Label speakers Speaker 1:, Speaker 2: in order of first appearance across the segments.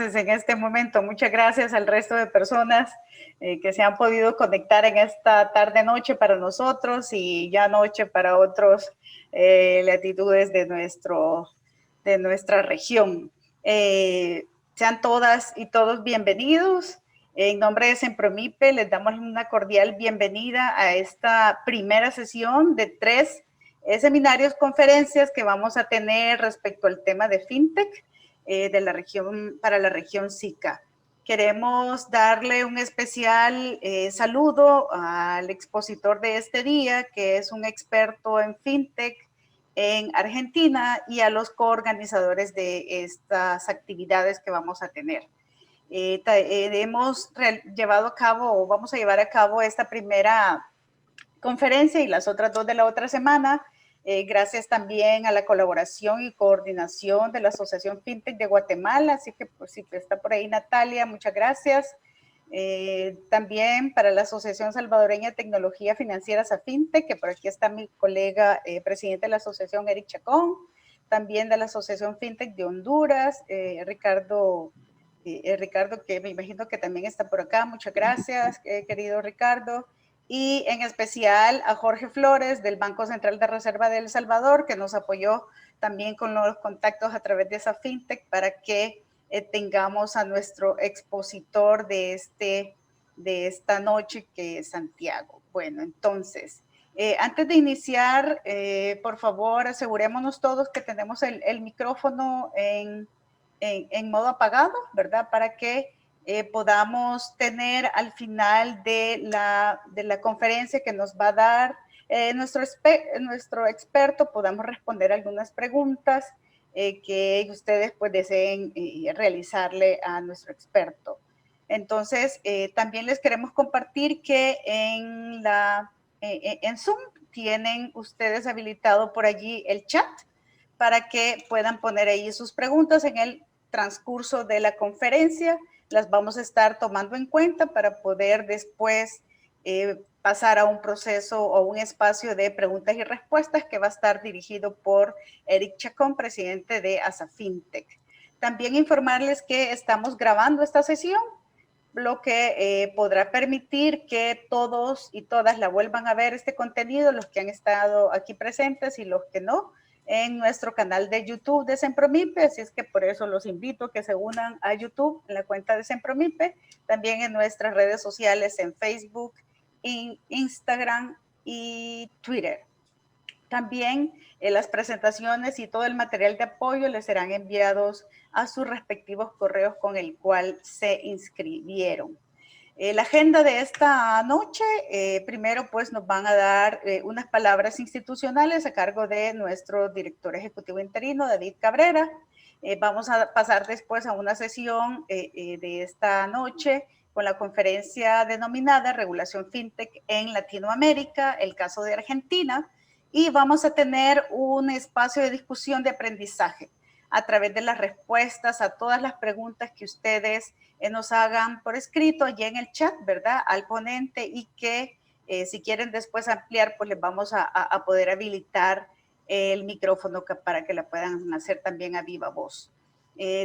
Speaker 1: entonces en este momento. Muchas gracias al resto de personas que se han podido conectar en esta tarde-noche para nosotros y ya noche para otros latitudes de nuestra región. Sean todas y todos bienvenidos. En nombre de Sempromipe les damos una cordial bienvenida a esta primera sesión de 3 seminarios, conferencias que vamos a tener respecto al tema de FinTech de la región, para la región SICA. Queremos darle un especial saludo al expositor de este día, que es un experto en FinTech en Argentina, y a los coorganizadores de estas actividades que vamos a tener. Hemos llevado a cabo, o vamos a llevar a cabo esta primera conferencia y las otras 2 de la otra semana, gracias también a la colaboración y coordinación de la Asociación FinTech de Guatemala, así que pues, si está por ahí Natalia, muchas gracias. También para la Asociación Salvadoreña de Tecnología Financiera FinTech, que por aquí está mi colega presidente de la asociación, Eric Chacón, también de la Asociación FinTech de Honduras, Ricardo, que me imagino que también está por acá, muchas gracias, querido Ricardo. Y en especial a Jorge Flores del Banco Central de Reserva de El Salvador, que nos apoyó también con los contactos a través de esa FinTech para que tengamos a nuestro expositor de esta noche, que es Santiago. Bueno, entonces, antes de iniciar, por favor, asegurémonos todos que tenemos el micrófono en modo apagado, ¿verdad? Para que podamos tener al final de la conferencia que nos va a dar nuestro experto, podamos responder algunas preguntas que ustedes pues deseen realizarle a nuestro experto. Entonces, también les queremos compartir que en Zoom tienen ustedes habilitado por allí el chat para que puedan poner ahí sus preguntas en el transcurso de la conferencia. Las vamos a estar tomando en cuenta para poder después pasar a un proceso o un espacio de preguntas y respuestas que va a estar dirigido por Eric Chacón, presidente de ASAFintech. También informarles que estamos grabando esta sesión, lo que podrá permitir que todos y todas la vuelvan a ver este contenido, los que han estado aquí presentes y los que no, en nuestro canal de YouTube de Sempromipe, así es que por eso los invito a que se unan a YouTube, en la cuenta de Sempromipe, también en nuestras redes sociales, en Facebook, Instagram y Twitter. También las presentaciones y todo el material de apoyo les serán enviados a sus respectivos correos con el cual se inscribieron. La agenda de esta noche, primero pues nos van a dar unas palabras institucionales a cargo de nuestro director ejecutivo interino, David Cabrera. Vamos a pasar después a una sesión de esta noche con la conferencia denominada Regulación FinTech en Latinoamérica, el caso de Argentina, y vamos a tener un espacio de discusión de aprendizaje a través de las respuestas a todas las preguntas que ustedes nos hagan por escrito allí en el chat, ¿verdad? Al ponente, y que si quieren después ampliar, pues les vamos a poder habilitar el micrófono para que la puedan hacer también a viva voz.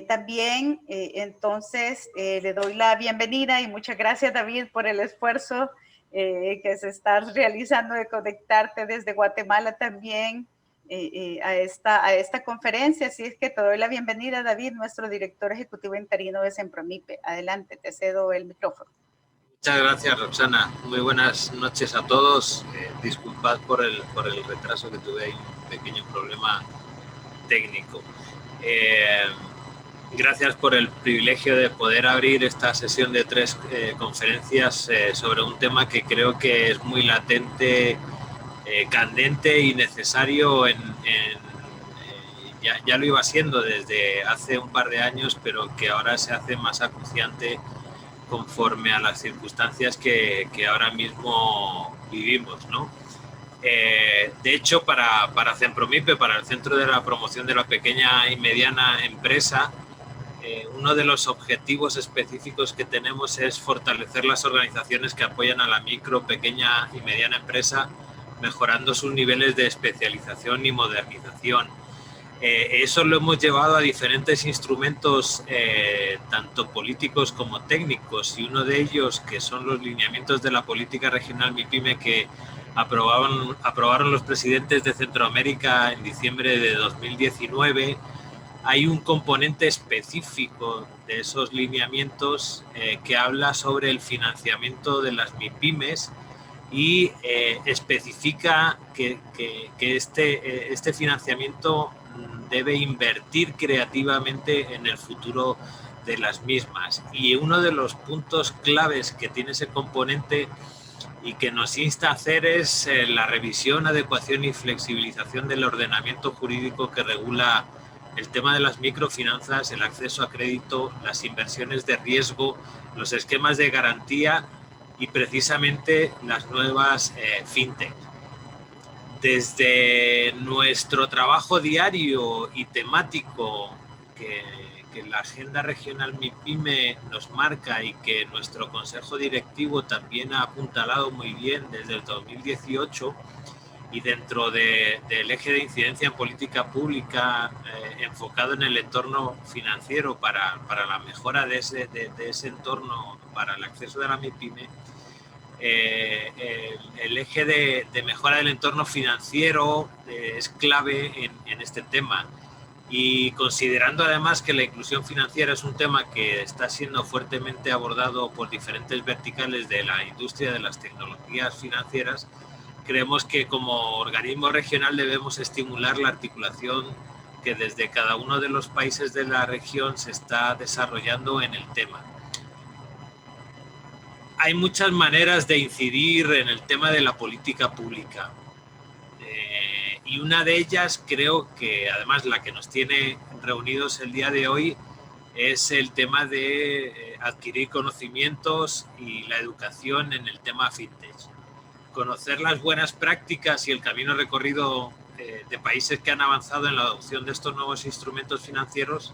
Speaker 1: También, entonces, le doy la bienvenida y muchas gracias, David, por el esfuerzo que se está realizando de conectarte desde Guatemala también a esta conferencia. Así es que te doy la bienvenida, David, nuestro director ejecutivo interino de Sempromipe. Adelante, te cedo el micrófono.
Speaker 2: Muchas gracias, Roxana. Muy buenas noches a todos. Disculpad por el retraso, que tuve ahí un pequeño problema técnico. Gracias por el privilegio de poder abrir esta sesión de 3 conferencias sobre un tema que creo que es muy latente, candente y necesario ya lo iba siendo desde hace un par de años, pero que ahora se hace más acuciante conforme a las circunstancias que ahora mismo vivimos, ¿no? De hecho, para Sempromipe, para el Centro de la Promoción de la Pequeña y Mediana Empresa, uno de los objetivos específicos que tenemos es fortalecer las organizaciones que apoyan a la micro, pequeña y mediana empresa, mejorando sus niveles de especialización y modernización. Eso lo hemos llevado a diferentes instrumentos, tanto políticos como técnicos, y uno de ellos, que son los lineamientos de la política regional MIPYME que aprobaron los presidentes de Centroamérica en diciembre de 2019, hay un componente específico de esos lineamientos que habla sobre el financiamiento de las MIPYMES y especifica que este financiamiento debe invertir creativamente en el futuro de las mismas. Y uno de los puntos claves que tiene ese componente y que nos insta a hacer es la revisión, adecuación y flexibilización del ordenamiento jurídico que regula el tema de las microfinanzas, el acceso a crédito, las inversiones de riesgo, los esquemas de garantía y precisamente las nuevas fintech. Desde nuestro trabajo diario y temático que la agenda regional MIPYME nos marca y que nuestro consejo directivo también ha apuntalado muy bien desde el 2018, y dentro del eje de incidencia en política pública enfocado en el entorno financiero para la mejora de ese entorno para el acceso de la MIPYME, el eje de mejora del entorno financiero es clave en este tema. Y considerando además que la inclusión financiera es un tema que está siendo fuertemente abordado por diferentes verticales de la industria de las tecnologías financieras, creemos que como organismo regional debemos estimular la articulación que desde cada uno de los países de la región se está desarrollando en el tema. Hay muchas maneras de incidir en el tema de la política pública. Y una de ellas, creo que además la que nos tiene reunidos el día de hoy, es el tema de adquirir conocimientos y la educación en el tema fintech. Conocer las buenas prácticas y el camino recorrido de países que han avanzado en la adopción de estos nuevos instrumentos financieros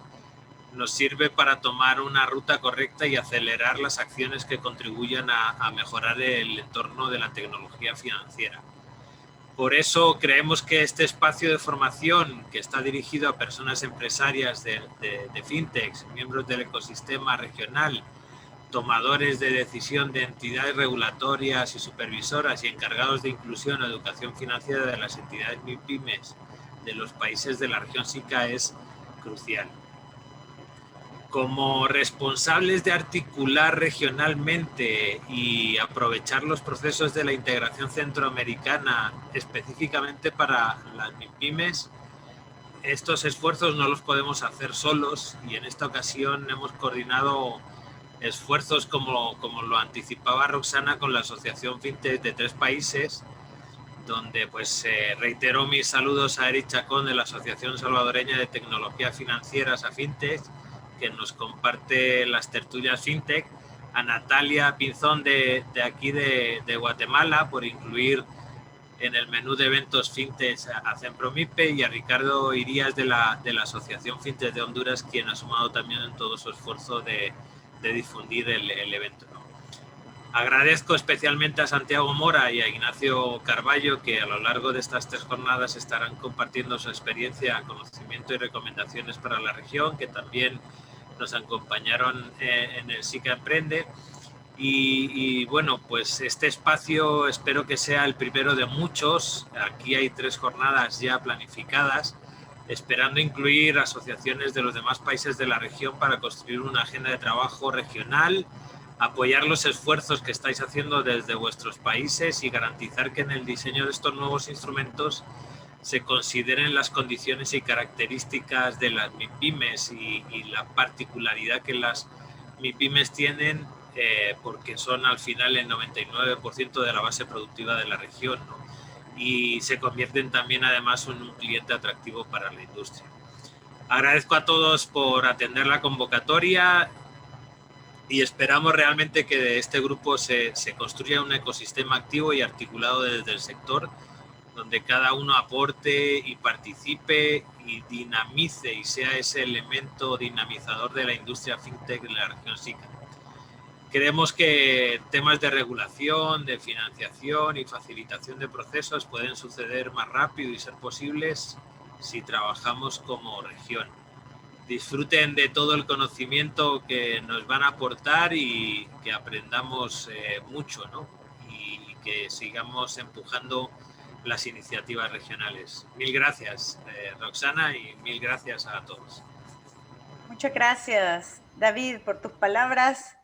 Speaker 2: nos sirve para tomar una ruta correcta y acelerar las acciones que contribuyan a mejorar el entorno de la tecnología financiera. Por eso creemos que este espacio de formación, que está dirigido a personas empresarias de fintechs, miembros del ecosistema regional, tomadores de decisión de entidades regulatorias y supervisoras y encargados de inclusión o educación financiera de las entidades MIPYMES de los países de la región SICA, es crucial. Como responsables de articular regionalmente y aprovechar los procesos de la integración centroamericana específicamente para las MIPYMES, estos esfuerzos no los podemos hacer solos, y en esta ocasión hemos coordinado esfuerzos como lo anticipaba Roxana con la Asociación Fintech de 3 países, donde pues reitero mis saludos a Eric Chacón de la Asociación Salvadoreña de Tecnología Financieras, a Fintech, que nos comparte las tertulias Fintech, a Natalia Pinzón de aquí de Guatemala por incluir en el menú de eventos Fintech a Cenpromipe, y a Ricardo Irías de la Asociación Fintech de Honduras, quien ha sumado también en todo su esfuerzo de difundir el evento. Agradezco especialmente a Santiago Mora y a Ignacio Carballo, que a lo largo de estas 3 jornadas estarán compartiendo su experiencia, conocimiento y recomendaciones para la región, que también nos acompañaron en el SICA Emprende. Y bueno, pues este espacio espero que sea el primero de muchos. Aquí hay 3 jornadas ya planificadas, esperando incluir asociaciones de los demás países de la región para construir una agenda de trabajo regional, apoyar los esfuerzos que estáis haciendo desde vuestros países y garantizar que en el diseño de estos nuevos instrumentos se consideren las condiciones y características de las MIPYMES y la particularidad que las MIPYMES tienen, porque son al final el 99% de la base productiva de la región, ¿no? Y se convierten también además en un cliente atractivo para la industria. Agradezco a todos por atender la convocatoria y esperamos realmente que de este grupo se construya un ecosistema activo y articulado desde el sector, donde cada uno aporte y participe y dinamice y sea ese elemento dinamizador de la industria fintech de la región SICA. Creemos que temas de regulación, de financiación y facilitación de procesos pueden suceder más rápido y ser posibles si trabajamos como región. Disfruten de todo el conocimiento que nos van a aportar y que aprendamos mucho, ¿no? Y que sigamos empujando las iniciativas regionales. Mil gracias, Roxana, y mil gracias a todos.
Speaker 1: Muchas gracias, David, por tus palabras.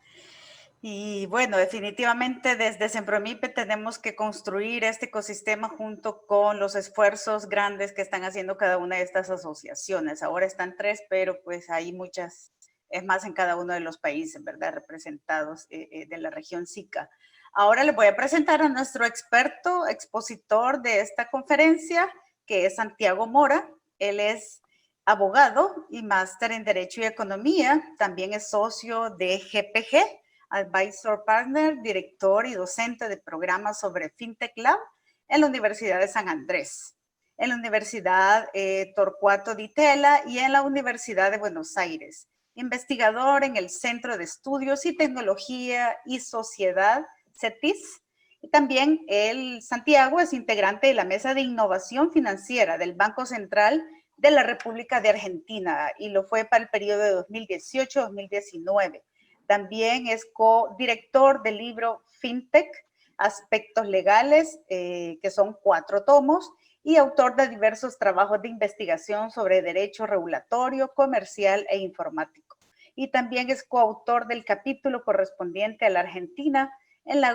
Speaker 1: Y bueno, definitivamente desde Sempromipe tenemos que construir este ecosistema junto con los esfuerzos grandes que están haciendo cada una de estas asociaciones. Ahora están 3, pero pues hay muchas, es más en cada uno de los países, ¿verdad? Representados de la región SICA. Ahora les voy a presentar a nuestro expositor de esta conferencia, que es Santiago Mora. Él es abogado y máster en Derecho y Economía. También es socio de GPG, Advisor Partner, director y docente de programas sobre FinTech Lab en la Universidad de San Andrés, en la Universidad Torcuato Di Tella y en la Universidad de Buenos Aires. Investigador en el Centro de Estudios y Tecnología y Sociedad, CETIS. Y también Santiago es integrante de la Mesa de Innovación Financiera del Banco Central de la República de Argentina y lo fue para el periodo de 2018-2019. También es co-director del libro FinTech, Aspectos Legales, que son 4 tomos, y autor de diversos trabajos de investigación sobre derecho regulatorio, comercial e informático. Y también es coautor del capítulo correspondiente a la Argentina en la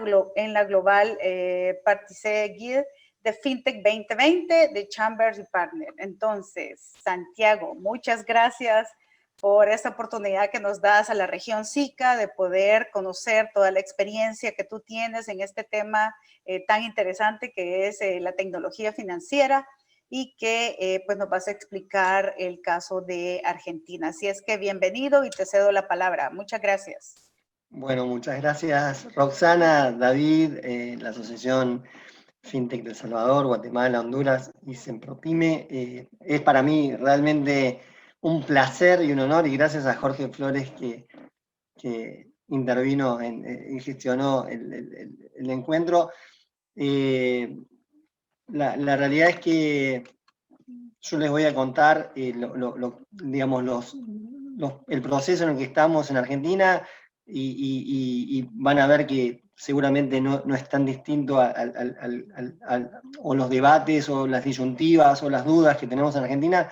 Speaker 1: Global Participant Guide de FinTech 2020 de Chambers y Partner. Entonces, Santiago, muchas gracias por esta oportunidad que nos das a la región SICA de poder conocer toda la experiencia que tú tienes en este tema tan interesante que es la tecnología financiera y que pues nos vas a explicar el caso de Argentina. Así es que bienvenido y te cedo la palabra. Muchas gracias.
Speaker 3: Bueno, muchas gracias Roxana, David, la Asociación FinTech de El Salvador, Guatemala, Honduras y Sempropime. Es para mí realmente un placer y un honor, y gracias a Jorge Flores que intervino y gestionó el encuentro. La realidad es que yo les voy a contar digamos, el proceso en el que estamos en Argentina y van a ver que seguramente no es tan distinto o los debates o las disyuntivas o las dudas que tenemos en Argentina,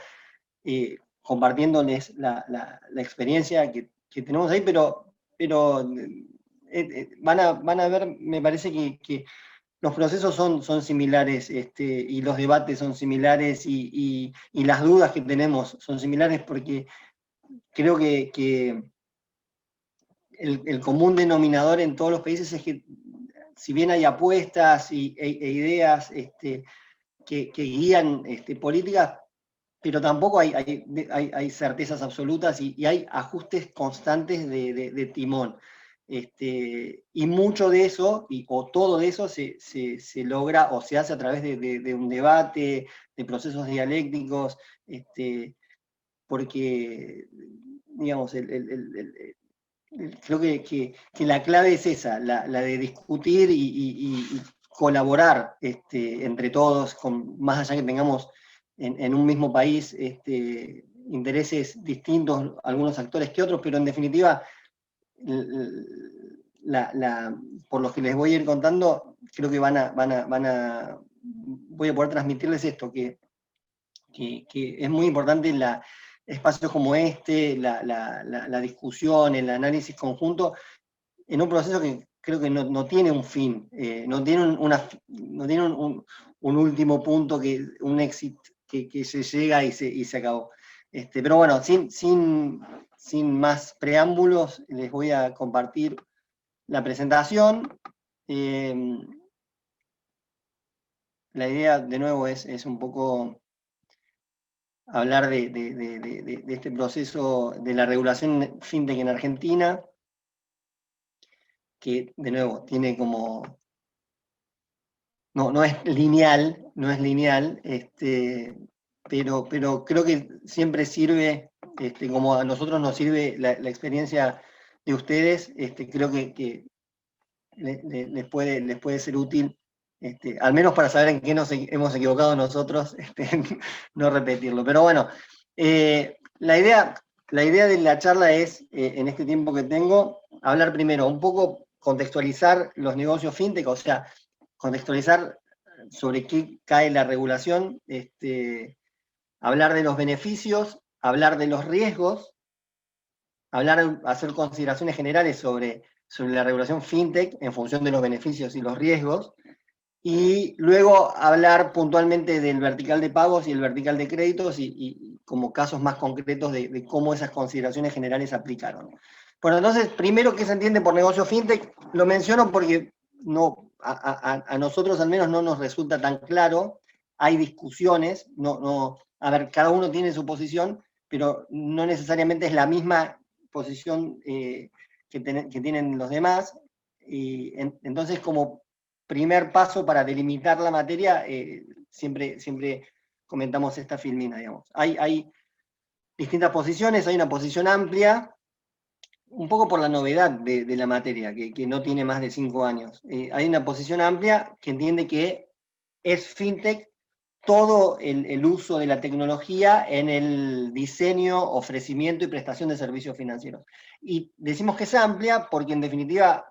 Speaker 3: compartiéndoles la experiencia que tenemos ahí, pero van a ver, me parece que los procesos son similares, y los debates son similares, y las dudas que tenemos son similares, porque creo que el común denominador en todos los países es que, si bien hay apuestas e ideas que guían políticas, pero tampoco hay certezas absolutas, y hay ajustes constantes de timón. Y mucho de eso, o todo de eso, se logra o se hace a través de un debate, de procesos dialécticos, porque, digamos, creo que la clave es esa, la de discutir y colaborar entre todos, más allá que tengamos en un mismo país intereses distintos, algunos actores que otros, pero en definitiva, por los que les voy a ir contando, creo que voy a poder transmitirles esto, que es muy importante espacios como este, la discusión, el análisis conjunto, en un proceso que creo que no tiene un fin, no tiene un último punto, un éxito que se llega y se acabó. Pero bueno, sin más preámbulos, les voy a compartir la presentación. La idea, de nuevo, es un poco hablar de este proceso de la regulación FinTech en Argentina, que, de nuevo, tiene como... No es lineal, pero creo que siempre sirve, como a nosotros nos sirve la experiencia de ustedes, creo que les puede ser útil al menos para saber en qué nos hemos equivocado nosotros, no repetirlo. Pero bueno, la idea de la charla es, en este tiempo que tengo, hablar primero, un poco contextualizar los negocios fintech, o sea, contextualizar sobre qué cae la regulación, hablar de los beneficios, hablar de los riesgos, hacer consideraciones generales sobre la regulación fintech en función de los beneficios y los riesgos, y luego hablar puntualmente del vertical de pagos y el vertical de créditos y como casos más concretos de cómo esas consideraciones generales se aplicaron. Bueno, entonces, primero, ¿qué se entiende por negocio fintech? Lo menciono porque a nosotros al menos no nos resulta tan claro, hay discusiones, a ver, cada uno tiene su posición, pero no necesariamente es la misma posición que tienen los demás, y entonces como primer paso para delimitar la materia, siempre comentamos esta filmina, digamos. Hay distintas posiciones, hay una posición amplia, un poco por la novedad de la materia, que no tiene más de 5 años. Hay una posición amplia que entiende que es fintech todo el uso de la tecnología en el diseño, ofrecimiento y prestación de servicios financieros. Y decimos que es amplia porque en definitiva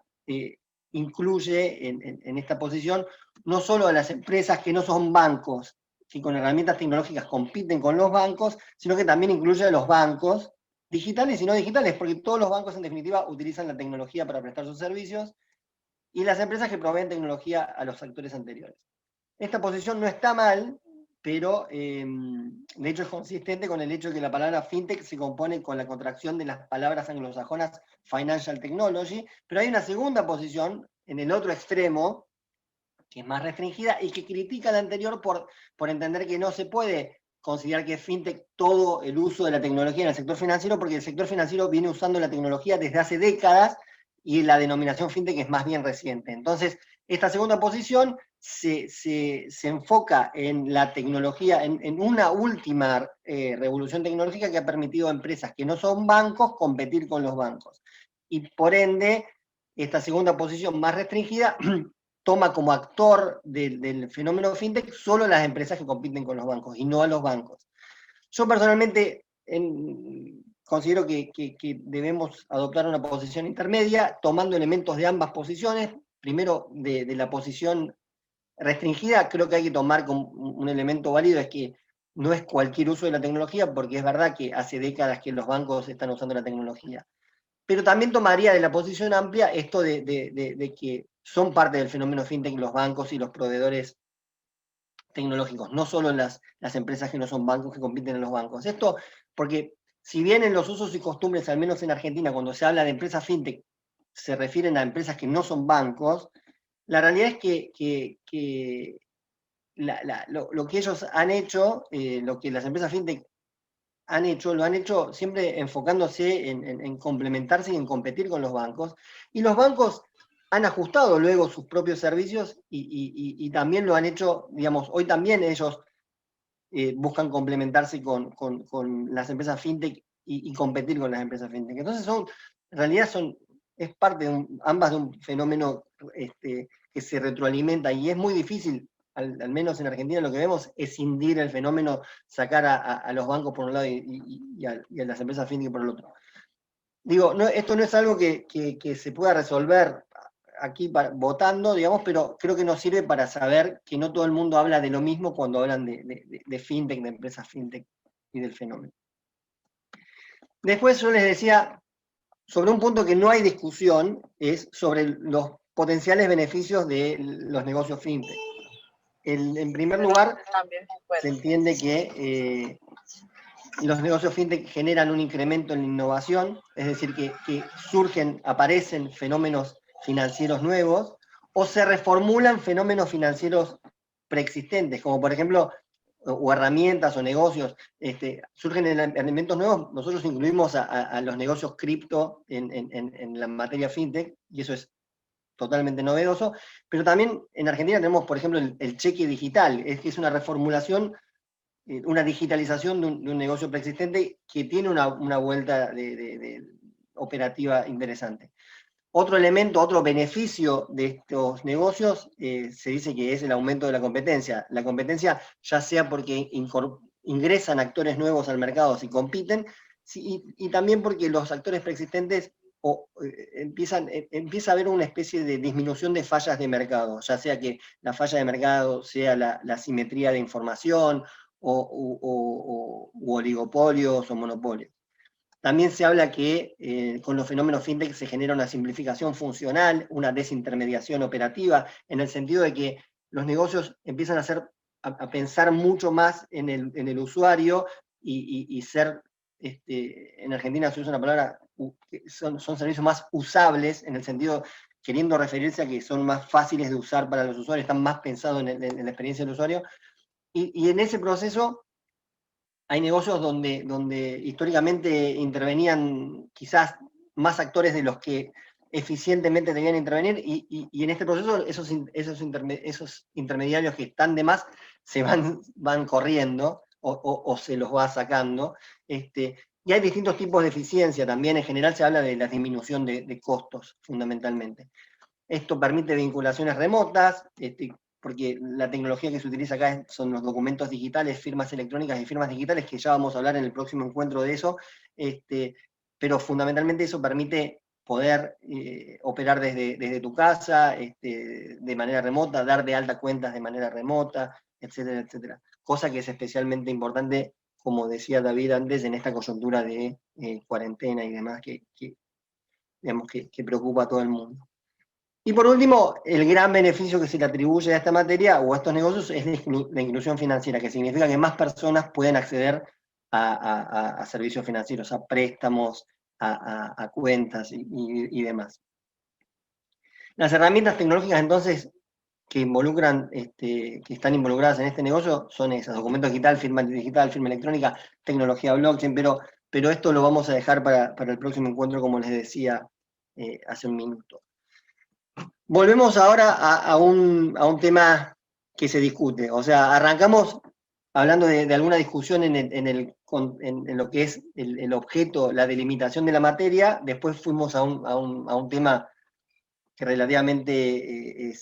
Speaker 3: incluye en esta posición no solo a las empresas que no son bancos, que con herramientas tecnológicas compiten con los bancos, sino que también incluye a los bancos, digitales y no digitales, porque todos los bancos en definitiva utilizan la tecnología para prestar sus servicios, y las empresas que proveen tecnología a los actores anteriores. Esta posición no está mal, pero de hecho es consistente con el hecho de que la palabra fintech se compone con la contracción de las palabras anglosajonas financial technology, pero hay una segunda posición en el otro extremo, que es más restringida y que critica la anterior por entender que no se puede considerar que es fintech todo el uso de la tecnología en el sector financiero, porque el sector financiero viene usando la tecnología desde hace décadas y la denominación fintech es más bien reciente. Entonces, esta segunda posición se enfoca en la tecnología, en una última revolución tecnológica que ha permitido a empresas que no son bancos competir con los bancos. Y por ende, esta segunda posición más restringida toma como actor del fenómeno fintech solo las empresas que compiten con los bancos y no a los bancos. Yo personalmente considero que debemos adoptar una posición intermedia, tomando elementos de ambas posiciones. Primero, de la posición restringida, creo que hay que tomar como un elemento válido, es que no es cualquier uso de la tecnología, porque es verdad que hace décadas que los bancos están usando la tecnología. Pero también tomaría de la posición amplia esto de que son parte del fenómeno fintech los bancos y los proveedores tecnológicos, no solo las empresas que no son bancos que compiten en los bancos. Esto porque si bien en los usos y costumbres, al menos en Argentina, cuando se habla de empresas fintech, se refieren a empresas que no son bancos, la realidad es que lo que ellos han hecho, lo que las empresas fintech lo han hecho siempre enfocándose en complementarse y en competir con los bancos, y los bancos han ajustado luego sus propios servicios y también lo han hecho, digamos, hoy también ellos buscan complementarse con las empresas fintech y competir con las empresas fintech. Entonces en realidad es parte ambas de un fenómeno que se retroalimenta, y es muy difícil, al menos en Argentina lo que vemos, es escindir el fenómeno, sacar a los bancos por un lado y a las empresas fintech por el otro. Digo, esto no es algo que se pueda resolver aquí votando, digamos, pero creo que nos sirve para saber que no todo el mundo habla de lo mismo cuando hablan de fintech, de empresas fintech y del fenómeno. Después yo les decía, sobre un punto que no hay discusión, es sobre los potenciales beneficios de los negocios fintech. En primer lugar, se entiende que los negocios fintech generan un incremento en la innovación, es decir, que aparecen fenómenos financieros nuevos, o se reformulan fenómenos financieros preexistentes, como por ejemplo, o herramientas o negocios, surgen elementos nuevos. Nosotros incluimos a los negocios cripto en la materia fintech, y eso es totalmente novedoso, pero también en Argentina tenemos, por ejemplo, el cheque digital, que es una reformulación, una digitalización de un negocio preexistente que tiene una vuelta operativa interesante. Otro elemento, otro beneficio de estos negocios, se dice que es el aumento de la competencia. La competencia, ya sea porque ingresan actores nuevos al mercado si compiten, y también porque los actores preexistentes empieza a haber una especie de disminución de fallas de mercado, ya sea que la falla de mercado sea la simetría de información, u oligopolios o monopolios. También se habla que con los fenómenos fintech se genera una simplificación funcional, una desintermediación operativa, en el sentido de que los negocios empiezan a pensar mucho más en el usuario y ser, en Argentina se usa una palabra, son servicios más usables, en el sentido, queriendo referirse a que son más fáciles de usar para los usuarios, están más pensados en la experiencia del usuario, y en ese proceso hay negocios donde históricamente intervenían quizás más actores de los que eficientemente debían intervenir, y en este proceso esos intermediarios que están de más se van corriendo o se los va sacando. Y hay distintos tipos de eficiencia también. En general se habla de la disminución de costos, fundamentalmente. Esto permite vinculaciones remotas, porque la tecnología que se utiliza acá son los documentos digitales, firmas electrónicas y firmas digitales, que ya vamos a hablar en el próximo encuentro de eso, pero fundamentalmente eso permite poder operar desde tu casa, de manera remota, dar de alta cuentas de manera remota, etcétera, etcétera. Cosa que es especialmente importante, como decía David antes, en esta coyuntura de cuarentena y demás, digamos, que preocupa a todo el mundo. Y por último, el gran beneficio que se le atribuye a esta materia o a estos negocios es la inclusión financiera, que significa que más personas pueden acceder a servicios financieros, a préstamos, a cuentas y demás. Las herramientas tecnológicas, entonces, que están involucradas en este negocio son esas: documento digital, firma electrónica, tecnología blockchain, pero esto lo vamos a dejar para el próximo encuentro, como les decía hace un minuto. Volvemos ahora a un tema que se discute. O sea, arrancamos hablando de alguna discusión en lo que es el objeto, la delimitación de la materia. Después fuimos a un tema que relativamente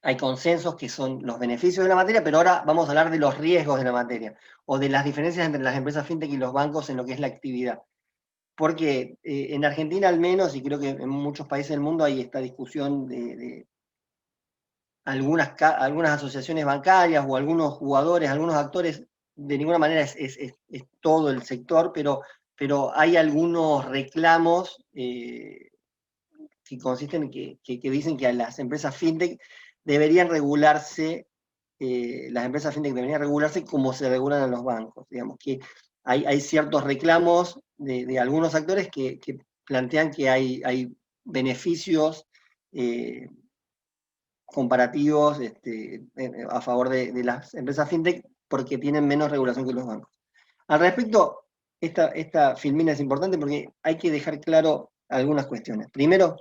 Speaker 3: hay consensos, que son los beneficios de la materia, pero ahora vamos a hablar de los riesgos de la materia, o de las diferencias entre las empresas fintech y los bancos en lo que es la actividad. Porque en Argentina al menos, y creo que en muchos países del mundo, hay esta discusión de algunas asociaciones bancarias o algunos jugadores, algunos actores. De ninguna manera es todo el sector, pero hay algunos reclamos que consisten en que dicen que a las empresas fintech deberían regularse, como se regulan a los bancos. Digamos que hay ciertos reclamos de algunos actores que plantean que hay beneficios comparativos a favor de las empresas fintech porque tienen menos regulación que los bancos. Al respecto, esta filmina es importante porque hay que dejar claro algunas cuestiones. Primero,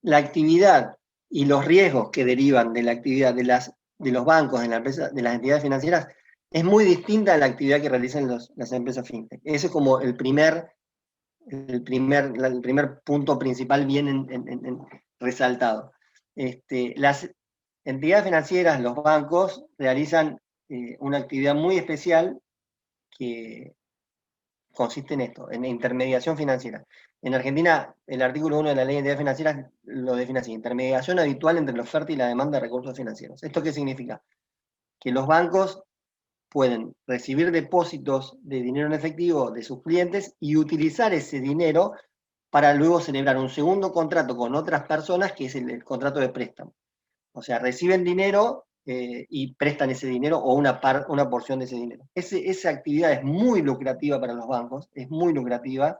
Speaker 3: la actividad y los riesgos que derivan de la actividad de los bancos, de las entidades financieras, es muy distinta a la actividad que realizan las empresas fintech. Ese es como el primer punto principal bien resaltado. Las entidades financieras, los bancos, realizan una actividad muy especial que consiste en esto, en intermediación financiera. En Argentina, el artículo 1 de la Ley de Entidades Financieras lo define así: intermediación habitual entre la oferta y la demanda de recursos financieros. ¿Esto qué significa? Que los bancos pueden recibir depósitos de dinero en efectivo de sus clientes y utilizar ese dinero para luego celebrar un segundo contrato con otras personas, que es el contrato de préstamo. O sea, reciben dinero y prestan ese dinero o una porción de ese dinero. Esa actividad es muy lucrativa para los bancos, es muy lucrativa,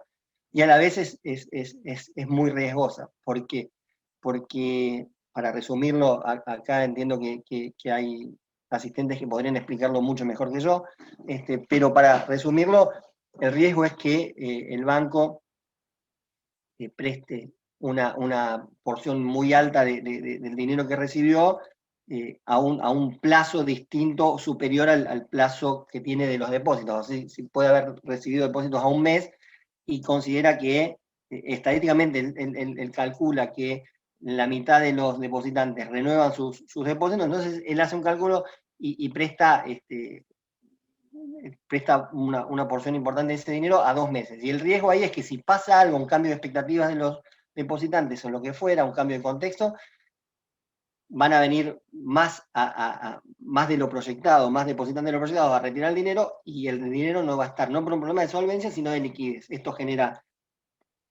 Speaker 3: y a la vez es muy riesgosa. ¿Por qué? Porque, para resumirlo, acá entiendo que hay asistentes que podrían explicarlo mucho mejor que yo, pero para resumirlo, el riesgo es que el banco preste una porción muy alta del dinero que recibió a un plazo distinto, superior al plazo que tiene de los depósitos. Así, si puede haber recibido depósitos a un mes y considera que estadísticamente él calcula que la mitad de los depositantes renuevan sus depósitos, entonces él hace un cálculo y presta una porción importante de ese dinero a 2 meses. Y el riesgo ahí es que si pasa algo, un cambio de expectativas de los depositantes o lo que fuera, un cambio de contexto, van a venir más de lo proyectado, más depositantes de lo proyectado a retirar el dinero, y el dinero no va a estar, no por un problema de solvencia, sino de liquidez. Esto genera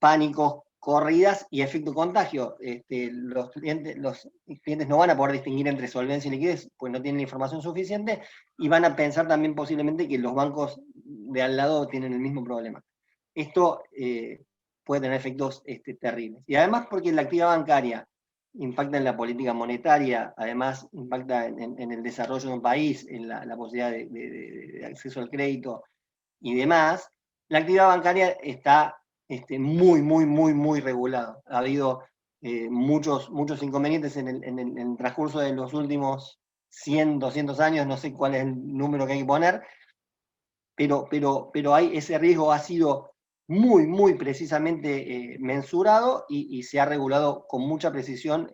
Speaker 3: pánicos, corridas y efecto contagio. Los clientes no van a poder distinguir entre solvencia y liquidez, pues no tienen la información suficiente, y van a pensar también posiblemente que los bancos de al lado tienen el mismo problema. Esto puede tener efectos terribles. Y además porque la actividad bancaria impacta en la política monetaria, además impacta en el desarrollo de un país, en la posibilidad de acceso al crédito y demás, la actividad bancaria está muy regulado. Ha habido muchos inconvenientes en el transcurso de los últimos 100, 200 años, no sé cuál es el número que hay que poner, pero ese riesgo ha sido muy precisamente mensurado y se ha regulado con mucha precisión,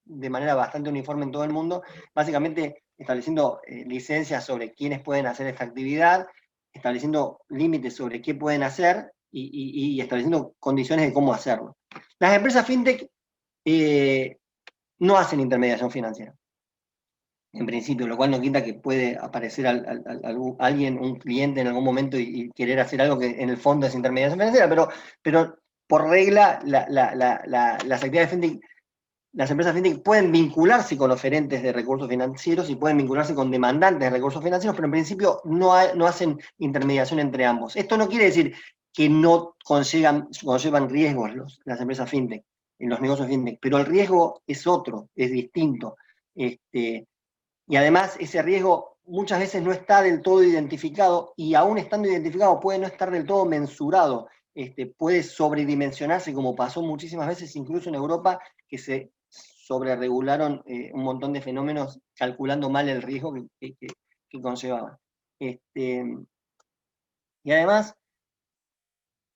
Speaker 3: de manera bastante uniforme en todo el mundo, básicamente estableciendo licencias sobre quiénes pueden hacer esta actividad, estableciendo límites sobre qué pueden hacer y estableciendo condiciones de cómo hacerlo. Las empresas fintech no hacen intermediación financiera, en principio, lo cual no quita que puede aparecer alguien, un cliente en algún momento y querer hacer algo que en el fondo es intermediación financiera, pero por regla las actividades fintech, las empresas fintech pueden vincularse con oferentes de recursos financieros y pueden vincularse con demandantes de recursos financieros, pero en principio no hacen intermediación entre ambos. Esto no quiere decir que no conllevan riesgos las empresas fintech, en los negocios fintech, pero el riesgo es otro, es distinto. Y además ese riesgo muchas veces no está del todo identificado, y aún estando identificado puede no estar del todo mensurado, puede sobredimensionarse, como pasó muchísimas veces incluso en Europa, que se sobreregularon un montón de fenómenos calculando mal el riesgo que conllevaban. Y además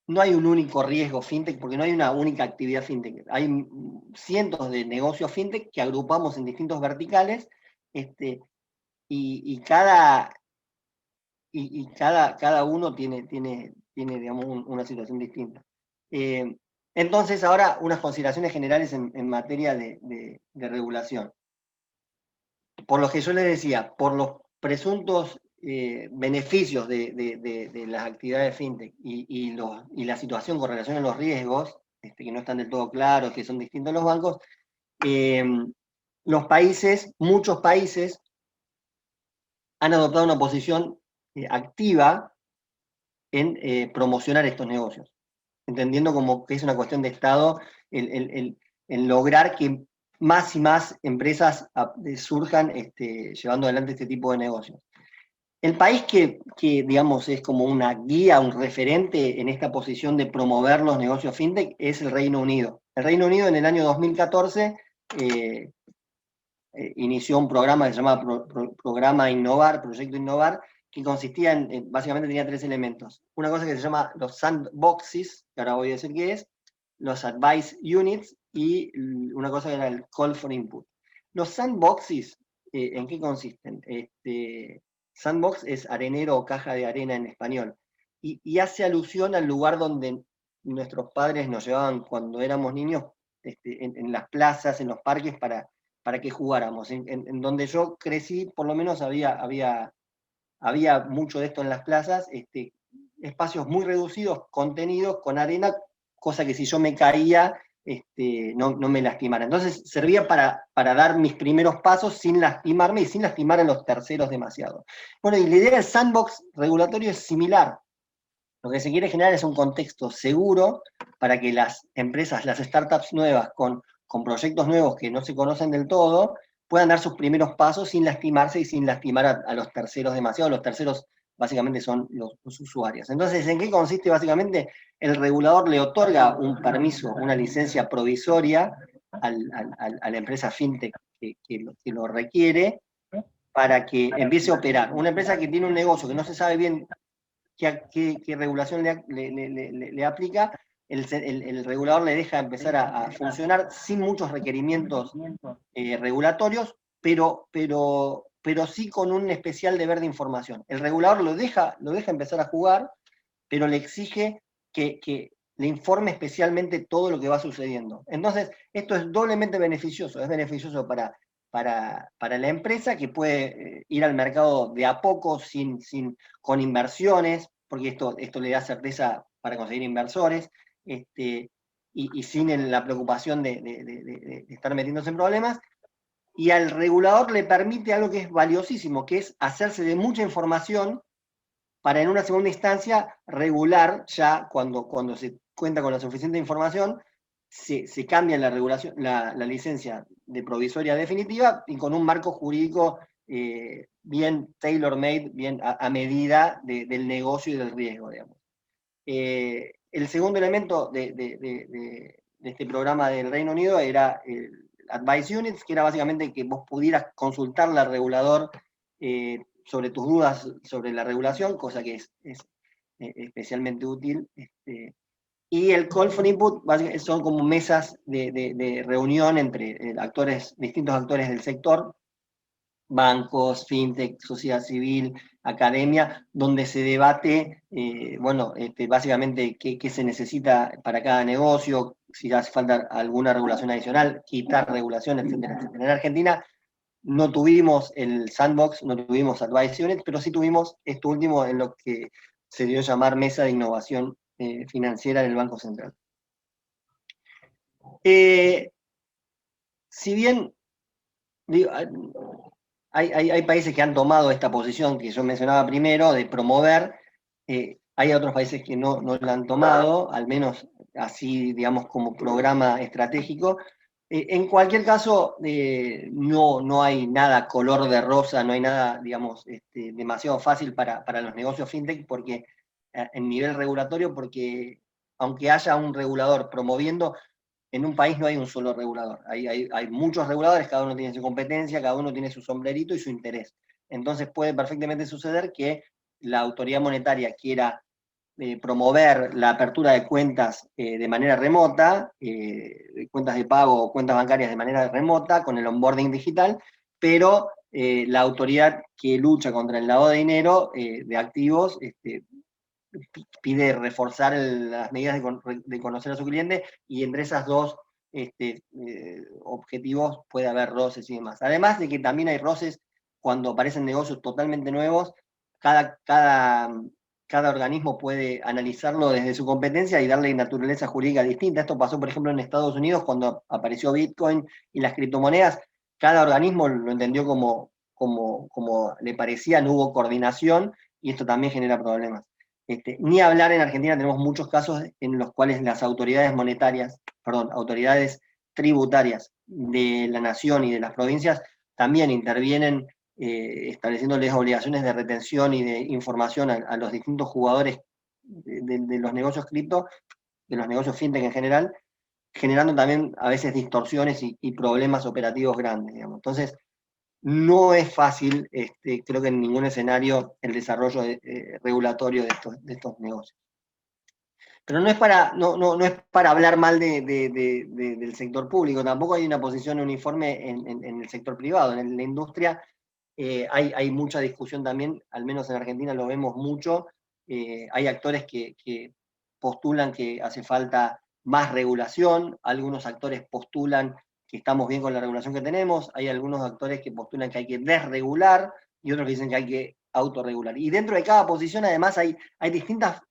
Speaker 3: no hay un único riesgo fintech, porque no hay una única actividad fintech. Hay cientos de negocios fintech que agrupamos en distintos verticales, y cada uno tiene digamos, una situación distinta. Entonces, ahora unas consideraciones generales en materia de regulación. Por lo que yo les decía, por los presuntos beneficios de las actividades fintech y la situación con relación a los riesgos, que no están del todo claros, que son distintos a los bancos, muchos países, han adoptado una posición activa en promocionar estos negocios, entendiendo como que es una cuestión de Estado el lograr que más y más empresas surjan llevando adelante este tipo de negocios. El país que, digamos, es como una guía, un referente en esta posición de promover los negocios fintech es el Reino Unido. El Reino Unido en el año 2014 inició un programa que se llamaba Programa Innovar, Proyecto Innovar, que consistía básicamente tenía 3 elementos. Una cosa que se llama los sandboxes, que ahora voy a decir qué es, los advice units, y una cosa que era el call for input. Los sandboxes, ¿en qué consisten? Sandbox es arenero o caja de arena en español, y hace alusión al lugar donde nuestros padres nos llevaban cuando éramos niños, en las plazas, en los parques, para que jugáramos. En donde yo crecí, por lo menos había mucho de esto en las plazas, espacios muy reducidos, contenidos, con arena, cosa que si yo me caía, no me lastimara. Entonces servía para dar mis primeros pasos sin lastimarme y sin lastimar a los terceros demasiado. Bueno, y la idea del sandbox regulatorio es similar. Lo que se quiere generar es un contexto seguro para que las empresas, las startups nuevas, con proyectos nuevos que no se conocen del todo, puedan dar sus primeros pasos sin lastimarse y sin lastimar a los terceros demasiado. Los terceros básicamente son los usuarios. Entonces, ¿en qué consiste básicamente? El regulador le otorga un permiso, una licencia provisoria a la empresa fintech que lo requiere, para que empiece a operar. Una empresa que tiene un negocio que no se sabe bien qué regulación le aplica, el regulador le deja empezar a funcionar sin muchos requerimientos regulatorios, pero sí con un especial deber de información. El regulador lo deja empezar a jugar, pero le exige que le informe especialmente todo lo que va sucediendo. Entonces, esto es doblemente beneficioso. Es beneficioso para la empresa, que puede ir al mercado de a poco, con inversiones, porque esto le da certeza para conseguir inversores, y sin la preocupación de estar metiéndose en problemas. Y al regulador le permite algo que es valiosísimo, que es hacerse de mucha información para en una segunda instancia regular, ya cuando se cuenta con la suficiente información, se cambia la regulación, la licencia de provisoria definitiva, y con un marco jurídico bien tailor-made, bien a medida del negocio y del riesgo, digamos. El segundo elemento de este programa del Reino Unido era el Advice Units, que era básicamente que vos pudieras consultarle al regulador sobre tus dudas sobre la regulación, cosa que es especialmente útil. Y el Call for Input son como mesas de reunión entre distintos actores del sector, bancos, fintech, sociedad civil, academia, donde se debate, básicamente qué se necesita para cada negocio, si hace falta alguna regulación adicional, quitar regulaciones, etcétera, etcétera. En Argentina no tuvimos el sandbox, no tuvimos Advice Unit, pero sí tuvimos esto último en lo que se dio llamar Mesa de Innovación Financiera del Banco Central. Si bien digo, hay países que han tomado esta posición que yo mencionaba primero, de promover, hay otros países que no la han tomado, al menos así, digamos, como programa estratégico. En cualquier caso, no hay nada color de rosa, no hay nada, digamos, demasiado fácil para los negocios fintech, porque en nivel regulatorio, porque aunque haya un regulador promoviendo, en un país no hay un solo regulador, hay muchos reguladores, cada uno tiene su competencia, cada uno tiene su sombrerito y su interés. Entonces puede perfectamente suceder que la autoridad monetaria quiera promover la apertura de cuentas de manera remota, cuentas de pago o cuentas bancarias de manera remota, con el onboarding digital, pero la autoridad que lucha contra el lavado de dinero de activos pide reforzar las medidas de conocer a su cliente, y entre esas dos objetivos puede haber roces y demás. Además de que también hay roces cuando aparecen negocios totalmente nuevos. Cada organismo puede analizarlo desde su competencia y darle naturaleza jurídica distinta. Esto pasó, por ejemplo, en Estados Unidos cuando apareció Bitcoin y las criptomonedas. Cada organismo lo entendió como le parecía, no hubo coordinación, y esto también genera problemas. Ni hablar, en Argentina tenemos muchos casos en los cuales las autoridades tributarias de la nación y de las provincias también intervienen, estableciéndoles obligaciones de retención y de información a los distintos jugadores de los negocios cripto, de los negocios fintech en general, generando también a veces distorsiones y problemas operativos grandes, digamos. Entonces, no es fácil, creo que en ningún escenario, el desarrollo regulatorio de estos negocios. Pero no es para hablar mal del sector público, tampoco hay una posición uniforme en el sector privado. En la industria hay mucha discusión también, al menos en Argentina lo vemos mucho. Hay actores que postulan que hace falta más regulación, algunos actores postulan que estamos bien con la regulación que tenemos, hay algunos actores que postulan que hay que desregular, y otros que dicen que hay que autorregular. Y dentro de cada posición, además, hay distintas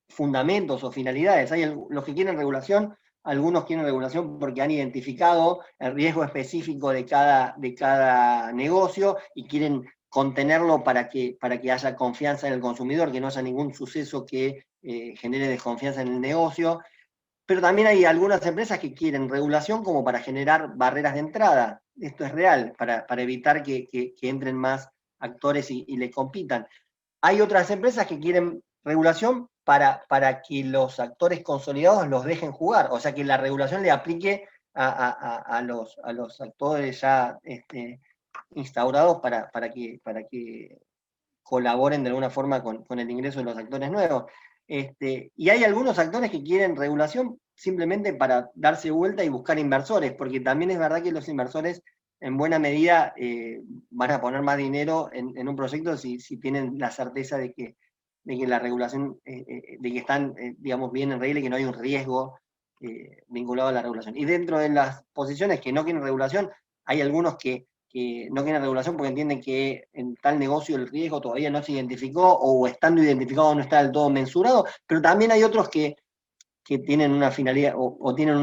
Speaker 3: fundamentos o finalidades. Hay los que quieren regulación, algunos quieren regulación porque han identificado el riesgo específico de cada negocio y quieren contenerlo para que haya confianza en el consumidor, que no haya ningún suceso que genere desconfianza en el negocio. Pero también hay algunas empresas que quieren regulación como para generar barreras de entrada. Esto es real, para evitar que entren más actores y le compitan. Hay otras empresas que quieren regulación para que los actores consolidados los dejen jugar, o sea, que la regulación le aplique a los actores ya instaurados para que colaboren de alguna forma con el ingreso de los actores nuevos. Y hay algunos actores que quieren regulación simplemente para darse vuelta y buscar inversores, porque también es verdad que los inversores en buena medida van a poner más dinero en un proyecto si tienen la certeza de que la regulación, de que están, digamos, bien en regla y que no hay un riesgo vinculado a la regulación. Y dentro de las posiciones que no quieren regulación, hay algunos que no quieren regulación porque entienden que en tal negocio el riesgo todavía no se identificó, o estando identificado no está del todo mensurado, pero también hay otros que tienen una finalidad o tienen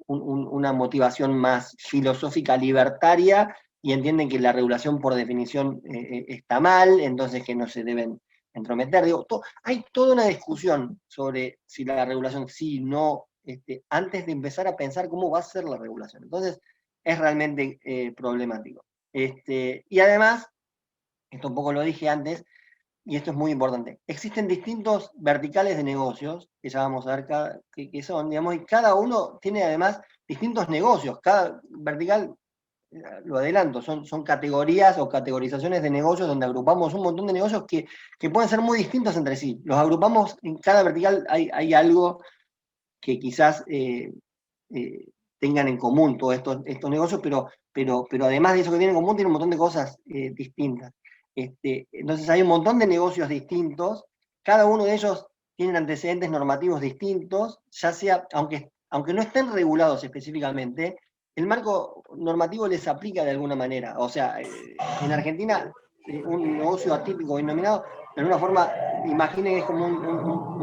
Speaker 3: una motivación más filosófica libertaria y entienden que la regulación por definición está mal, entonces que no se deben entrometer. Digo, hay toda una discusión sobre si la regulación sí, no, antes de empezar a pensar cómo va a ser la regulación. Entonces, es realmente problemático. Y además, esto un poco lo dije antes, y esto es muy importante, existen distintos verticales de negocios, que ya vamos a ver qué son, digamos, y cada uno tiene además distintos negocios. Cada vertical, lo adelanto, son categorías o categorizaciones de negocios donde agrupamos un montón de negocios que pueden ser muy distintos entre sí. Los agrupamos, en cada vertical hay algo que quizás tengan en común todos estos negocios, pero además de eso que tienen en común, tienen un montón de cosas distintas. Entonces hay un montón de negocios distintos, cada uno de ellos tienen antecedentes normativos distintos, ya sea, aunque no estén regulados específicamente, el marco normativo les aplica de alguna manera. O sea, en Argentina, un negocio atípico bien nominado, de alguna forma, imaginen que es como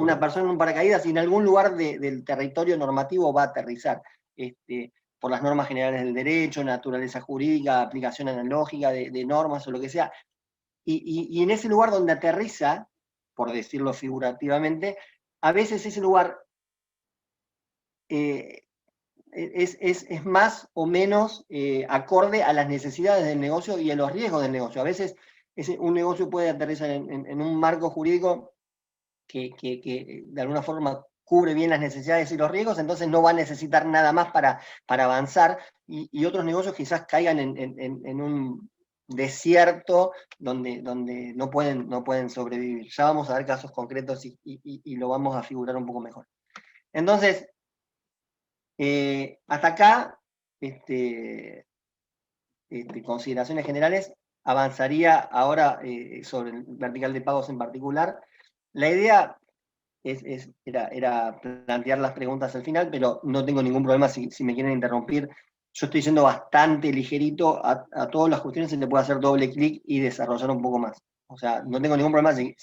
Speaker 3: una persona en un paracaídas y en algún lugar del territorio normativo va a aterrizar. Por las normas generales del derecho, naturaleza jurídica, aplicación analógica de normas o lo que sea. Y en ese lugar donde aterriza, por decirlo figurativamente, a veces ese lugar es más o menos acorde a las necesidades del negocio y a los riesgos del negocio. A veces un negocio puede aterrizar en un marco jurídico que de alguna forma cubre bien las necesidades y los riesgos, entonces no va a necesitar nada más para avanzar, y otros negocios quizás caigan en un desierto donde no pueden sobrevivir. Ya vamos a ver casos concretos y lo vamos a figurar un poco mejor. Entonces, hasta acá, consideraciones generales. Avanzaría ahora sobre el vertical de pagos en particular. La idea era plantear las preguntas al final, pero no tengo ningún problema si me quieren interrumpir. Yo estoy yendo bastante ligerito a todas las cuestiones, se le puede hacer doble clic y desarrollar un poco más. O sea, no tengo ningún problema si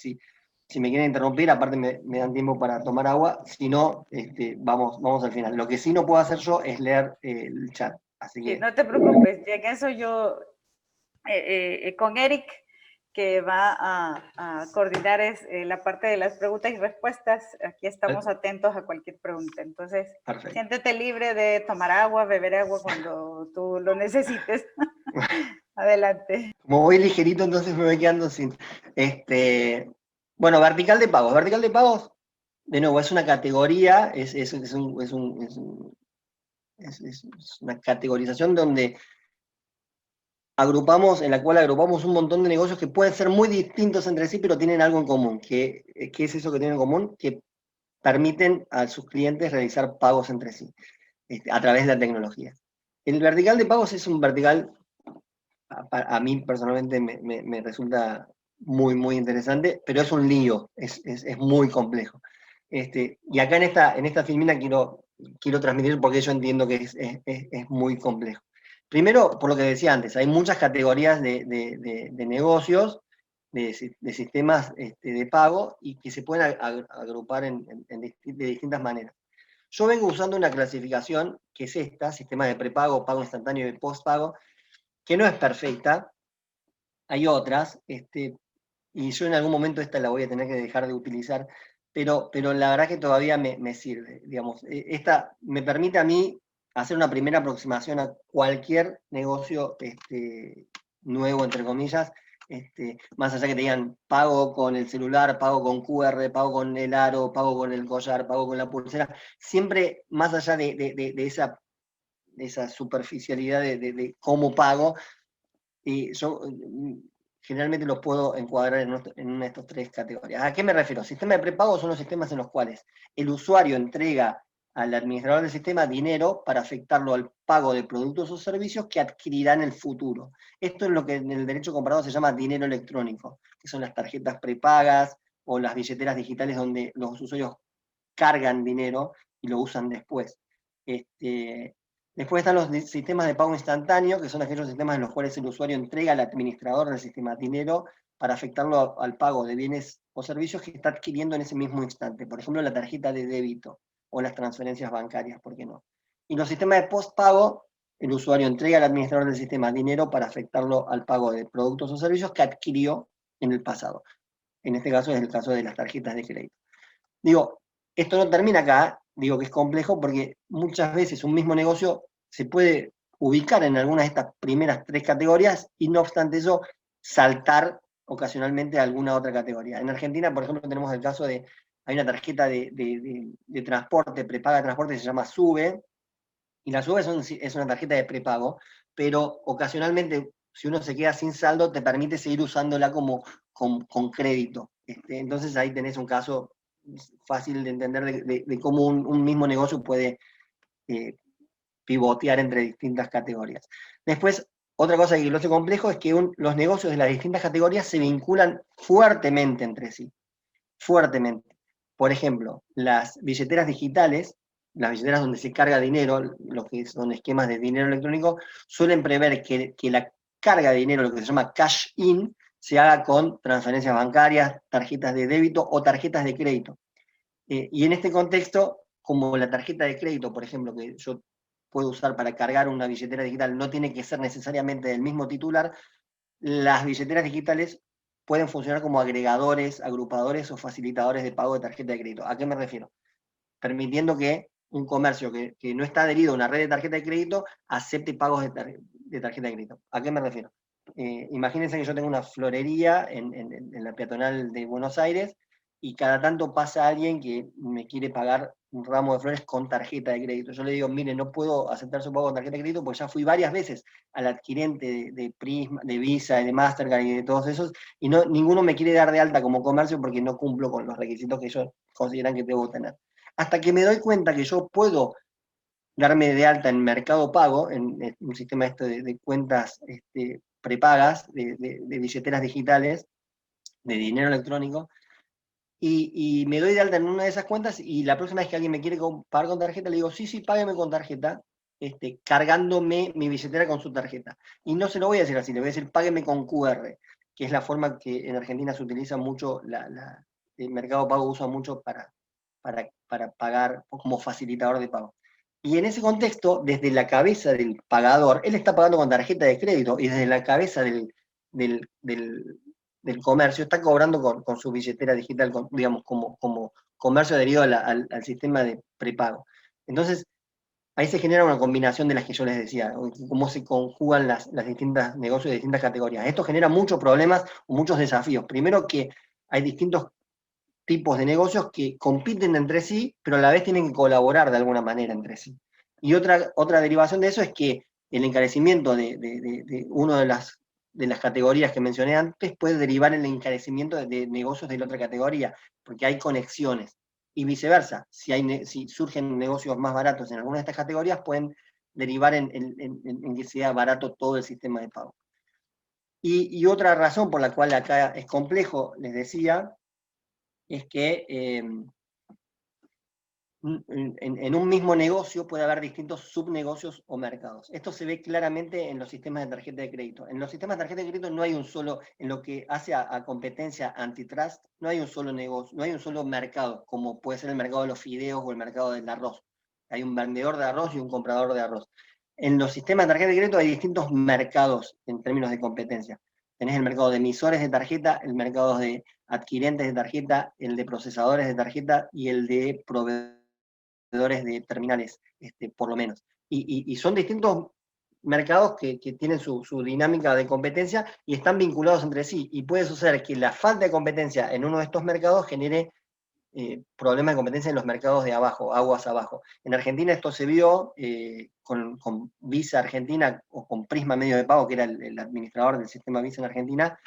Speaker 3: me quieren interrumpir, aparte me dan tiempo para tomar agua, si no, vamos al final. Lo que sí no puedo hacer yo es leer el chat. Así que...
Speaker 1: Sí, no te preocupes, ya en eso yo, con Eric, que va a coordinar la parte de las preguntas y respuestas, aquí estamos atentos a cualquier pregunta. Entonces,
Speaker 3: perfecto.
Speaker 1: Siéntete libre de tomar agua, beber agua cuando tú lo necesites. Adelante.
Speaker 3: Como voy ligerito, entonces me voy quedando sin... Bueno, vertical de pagos. Vertical de pagos, de nuevo, es una categoría, es una categorización en la cual agrupamos un montón de negocios que pueden ser muy distintos entre sí, pero tienen algo en común. ¿Qué es eso que tienen en común? Que permiten a sus clientes realizar pagos entre sí, a través de la tecnología. El vertical de pagos es un vertical, a mí personalmente me resulta muy, muy interesante, pero es un lío, es muy complejo. Y acá en esta filmina quiero transmitir porque yo entiendo que es muy complejo. Primero, por lo que decía antes, hay muchas categorías de negocios, de sistemas de pago, y que se pueden agrupar de distintas maneras. Yo vengo usando una clasificación que es esta, sistema de prepago, pago instantáneo y postpago, que no es perfecta. Hay otras, y yo en algún momento esta la voy a tener que dejar de utilizar, pero la verdad que todavía me sirve, digamos. Esta me permite a mí hacer una primera aproximación a cualquier negocio nuevo, entre comillas, más allá que te digan pago con el celular, pago con QR, pago con el aro, pago con el collar, pago con la pulsera, siempre más allá de esa superficialidad de cómo pago, yo generalmente lo puedo encuadrar en una de estas tres categorías. ¿A qué me refiero? Sistema de prepago son los sistemas en los cuales el usuario entrega al administrador del sistema dinero para afectarlo al pago de productos o servicios que adquirirá en el futuro. Esto es lo que en el derecho comparado se llama dinero electrónico, que son las tarjetas prepagas o las billeteras digitales donde los usuarios cargan dinero y lo usan después. Después están los sistemas de pago instantáneo, que son aquellos sistemas en los cuales el usuario entrega al administrador del sistema dinero para afectarlo al pago de bienes o servicios que está adquiriendo en ese mismo instante. Por ejemplo, la tarjeta de débito o las transferencias bancarias, ¿por qué no? Y los sistemas de postpago, el usuario entrega al administrador del sistema dinero para afectarlo al pago de productos o servicios que adquirió en el pasado. En este caso es el caso de las tarjetas de crédito. Digo, esto no termina acá, digo que es complejo porque muchas veces un mismo negocio se puede ubicar en alguna de estas primeras tres categorías y no obstante eso saltar ocasionalmente a alguna otra categoría. En Argentina, por ejemplo, tenemos el caso de, hay una tarjeta de transporte, prepaga de transporte, que se llama SUBE, y la SUBE es una tarjeta de prepago, pero ocasionalmente, si uno se queda sin saldo, te permite seguir usándola como con crédito. Entonces ahí tenés un caso fácil de entender de cómo un mismo negocio puede pivotear entre distintas categorías. Después, otra cosa que lo hace complejo es que los negocios de las distintas categorías se vinculan fuertemente entre sí, fuertemente. Por ejemplo, las billeteras digitales, las billeteras donde se carga dinero, lo que son esquemas de dinero electrónico, suelen prever que la carga de dinero, lo que se llama cash in, se haga con transferencias bancarias, tarjetas de débito o tarjetas de crédito. Y en este contexto, como la tarjeta de crédito, por ejemplo, que yo puedo usar para cargar una billetera digital, no tiene que ser necesariamente del mismo titular, las billeteras digitales pueden funcionar como agregadores, agrupadores o facilitadores de pago de tarjeta de crédito. ¿A qué me refiero? Permitiendo que un comercio que no está adherido a una red de tarjeta de crédito acepte pagos de tarjeta de crédito. ¿A qué me refiero? Imagínense que yo tengo una florería en la peatonal de Buenos Aires y cada tanto pasa alguien que me quiere pagar un ramo de flores con tarjeta de crédito. Yo le digo, mire, no puedo aceptar su pago con tarjeta de crédito porque ya fui varias veces al adquirente de Prisma, de Visa, de Mastercard y de todos esos, y ninguno me quiere dar de alta como comercio porque no cumplo con los requisitos que ellos consideran que debo tener. Hasta que me doy cuenta que yo puedo darme de alta en Mercado Pago, en un sistema de cuentas prepagas, de billeteras digitales, de dinero electrónico, y me doy de alta en una de esas cuentas, y la próxima vez que alguien me quiere pagar con tarjeta, le digo, sí, págueme con tarjeta, cargándome mi billetera con su tarjeta. Y no se lo voy a decir así, le voy a decir, págueme con QR, que es la forma que en Argentina se utiliza mucho, el Mercado Pago usa mucho para pagar como facilitador de pago. Y en ese contexto, desde la cabeza del pagador, él está pagando con tarjeta de crédito, y desde la cabeza del comercio está cobrando con su billetera digital, digamos, como comercio adherido al sistema de prepago. Entonces, ahí se genera una combinación de las que yo les decía, cómo se conjugan las distintas negocios de distintas categorías. Esto genera muchos problemas o muchos desafíos. Primero que hay distintos tipos de negocios que compiten entre sí, pero a la vez tienen que colaborar de alguna manera entre sí. Y otra derivación de eso es que el encarecimiento de una de las categorías que mencioné antes puede derivar en el encarecimiento de negocios de la otra categoría, porque hay conexiones. Y viceversa, si surgen negocios más baratos en alguna de estas categorías, pueden derivar en que sea barato todo el sistema de pago. Y otra razón por la cual acá es complejo, les decía, es que en un mismo negocio puede haber distintos subnegocios o mercados. Esto se ve claramente en los sistemas de tarjeta de crédito. En los sistemas de tarjeta de crédito no hay un solo, en lo que hace a competencia antitrust, no hay un solo negocio, no hay un solo mercado, como puede ser el mercado de los fideos o el mercado del arroz. Hay un vendedor de arroz y un comprador de arroz. En los sistemas de tarjeta de crédito hay distintos mercados en términos de competencia. Tenés el mercado de emisores de tarjeta, el mercado de adquirentes de tarjeta, el de procesadores de tarjeta y el de proveedores de terminales, por lo menos. Y son distintos mercados que tienen su dinámica de competencia y están vinculados entre sí. Y puede suceder que la falta de competencia en uno de estos mercados genere problemas de competencia en los mercados de abajo, aguas abajo. En Argentina esto se vio con Visa Argentina, o con Prisma Medio de Pago, que era el administrador del sistema Visa en Argentina,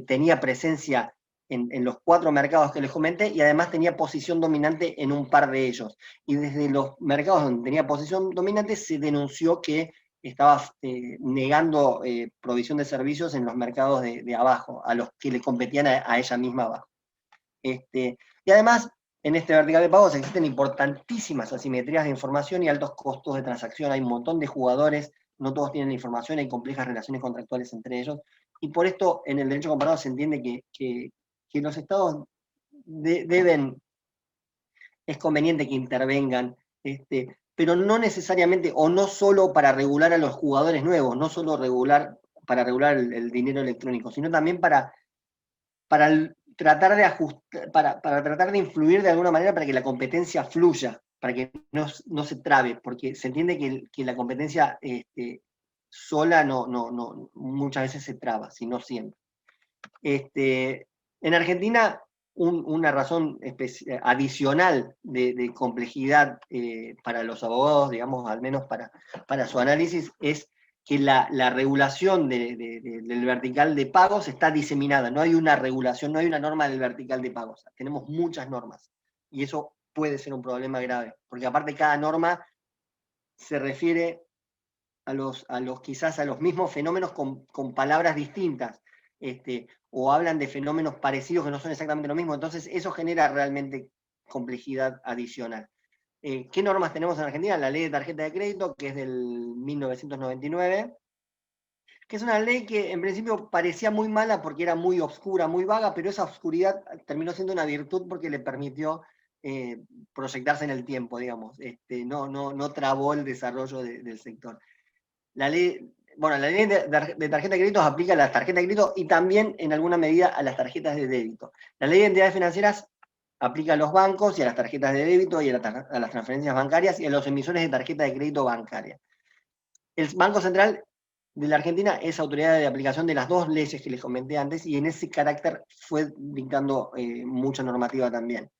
Speaker 3: tenía presencia en los 4 mercados que les comenté y además tenía posición dominante en un par de ellos. Y desde los mercados donde tenía posición dominante se denunció que estaba negando provisión de servicios en los mercados de abajo, a los que le competían a ella misma abajo. Y además, en este vertical de pagos existen importantísimas asimetrías de información y altos costos de transacción. Hay un montón de jugadores, no todos tienen la información, hay complejas relaciones contractuales entre ellos. Y por esto, en el derecho comparado se entiende que los estados deben, es conveniente que intervengan, pero no necesariamente, o no solo para regular a los jugadores nuevos, no solo para regular el dinero electrónico, sino también para tratar de ajustar, para tratar de influir de alguna manera para que la competencia fluya, para que no se trabe, porque se entiende que la competencia sola muchas veces se traba, si no siempre. En Argentina, una razón adicional de complejidad para los abogados, digamos, al menos para su análisis, es que la regulación del vertical de pagos está diseminada. No hay una regulación, no hay una norma del vertical de pagos. Tenemos muchas normas. Y eso puede ser un problema grave, porque aparte cada norma se refiere quizás a los mismos fenómenos con palabras distintas, o hablan de fenómenos parecidos que no son exactamente lo mismo, entonces eso genera realmente complejidad adicional. ¿Qué normas tenemos en Argentina? La ley de tarjeta de crédito, que es del 1999, que es una ley que en principio parecía muy mala porque era muy oscura, muy vaga, pero esa oscuridad terminó siendo una virtud porque le permitió proyectarse en el tiempo, digamos. No trabó el desarrollo del sector. La ley de tarjeta de crédito aplica a las tarjetas de crédito y también en alguna medida a las tarjetas de débito. La ley de entidades financieras aplica a los bancos y a las tarjetas de débito y a las transferencias bancarias y a los emisores de tarjeta de crédito bancaria. El Banco Central de la Argentina es autoridad de aplicación de las 2 leyes que les comenté antes y en ese carácter fue dictando mucha normativa también.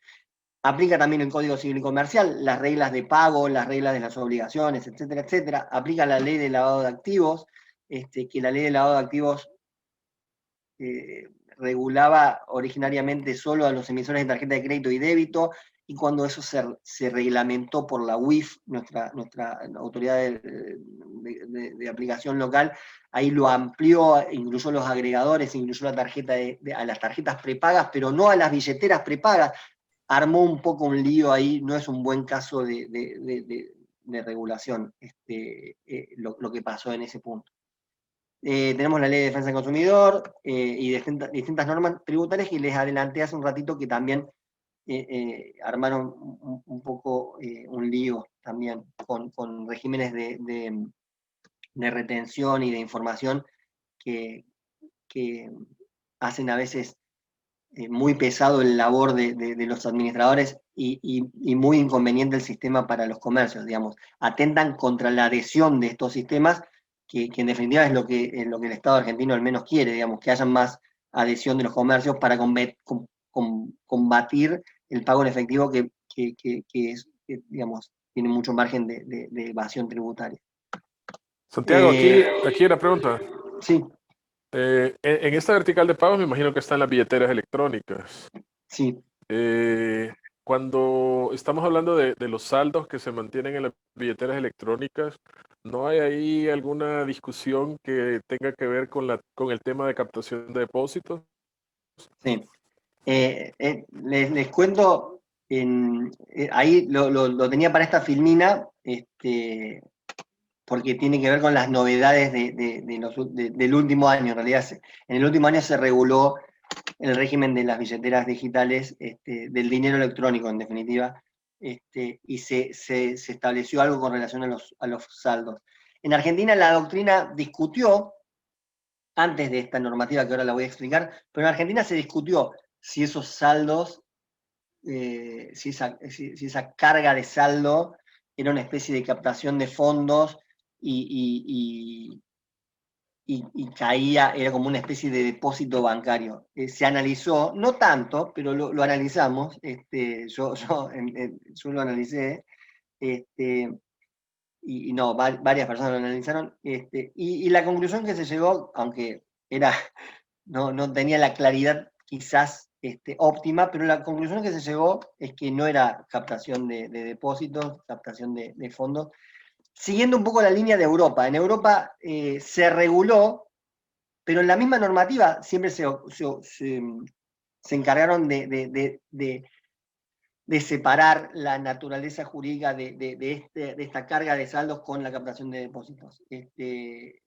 Speaker 3: Aplica también el Código Civil y Comercial, las reglas de pago, las reglas de las obligaciones, etcétera, etcétera. Aplica la ley de lavado de activos, que la ley de lavado de activos regulaba originariamente solo a los emisores de tarjeta de crédito y débito, y cuando eso se reglamentó por la UIF, nuestra autoridad de aplicación local, ahí lo amplió, incluyó los agregadores, incluyó la tarjeta a las tarjetas prepagas, pero no a las billeteras prepagas. Armó un poco un lío ahí, no es un buen caso de regulación lo que pasó en ese punto. Tenemos la Ley de Defensa del Consumidor y distintas normas tributarias que les adelanté hace un ratito que también armaron un poco un lío también con regímenes de retención y de información que hacen a veces muy pesado el labor de los administradores y muy inconveniente el sistema para los comercios, digamos. Atentan contra la adhesión de estos sistemas, que en definitiva es lo que el Estado argentino al menos quiere, digamos, que haya más adhesión de los comercios para combatir el pago en efectivo que digamos, tiene mucho margen de evasión tributaria.
Speaker 4: Santiago, aquí una pregunta.
Speaker 3: Sí.
Speaker 4: En esta vertical de pagos me imagino que están las billeteras electrónicas.
Speaker 3: Sí.
Speaker 4: Cuando estamos hablando de los saldos que se mantienen en las billeteras electrónicas, ¿no hay ahí alguna discusión que tenga que ver con el tema de captación de depósitos?
Speaker 3: Sí. Les cuento, ahí lo tenía para esta filmina, porque tiene que ver con las novedades del último año. En realidad, en el último año se reguló el régimen de las billeteras digitales, del dinero electrónico, en definitiva, y se estableció algo con relación a los saldos. En Argentina la doctrina discutió, antes de esta normativa que ahora la voy a explicar, pero en Argentina se discutió si esos saldos, si esa carga de saldo era una especie de captación de fondos y caía, era como una especie de depósito bancario. Se analizó, no tanto, pero lo analizamos, yo lo analicé, y no, varias personas lo analizaron, y la conclusión que se llegó, aunque era no tenía la claridad quizás óptima, pero la conclusión que se llegó es que no era captación de depósitos, captación de fondos, siguiendo un poco la línea de Europa. En Europa se reguló, pero en la misma normativa siempre se encargaron de separar la naturaleza jurídica de esta carga de saldos con la captación de depósitos.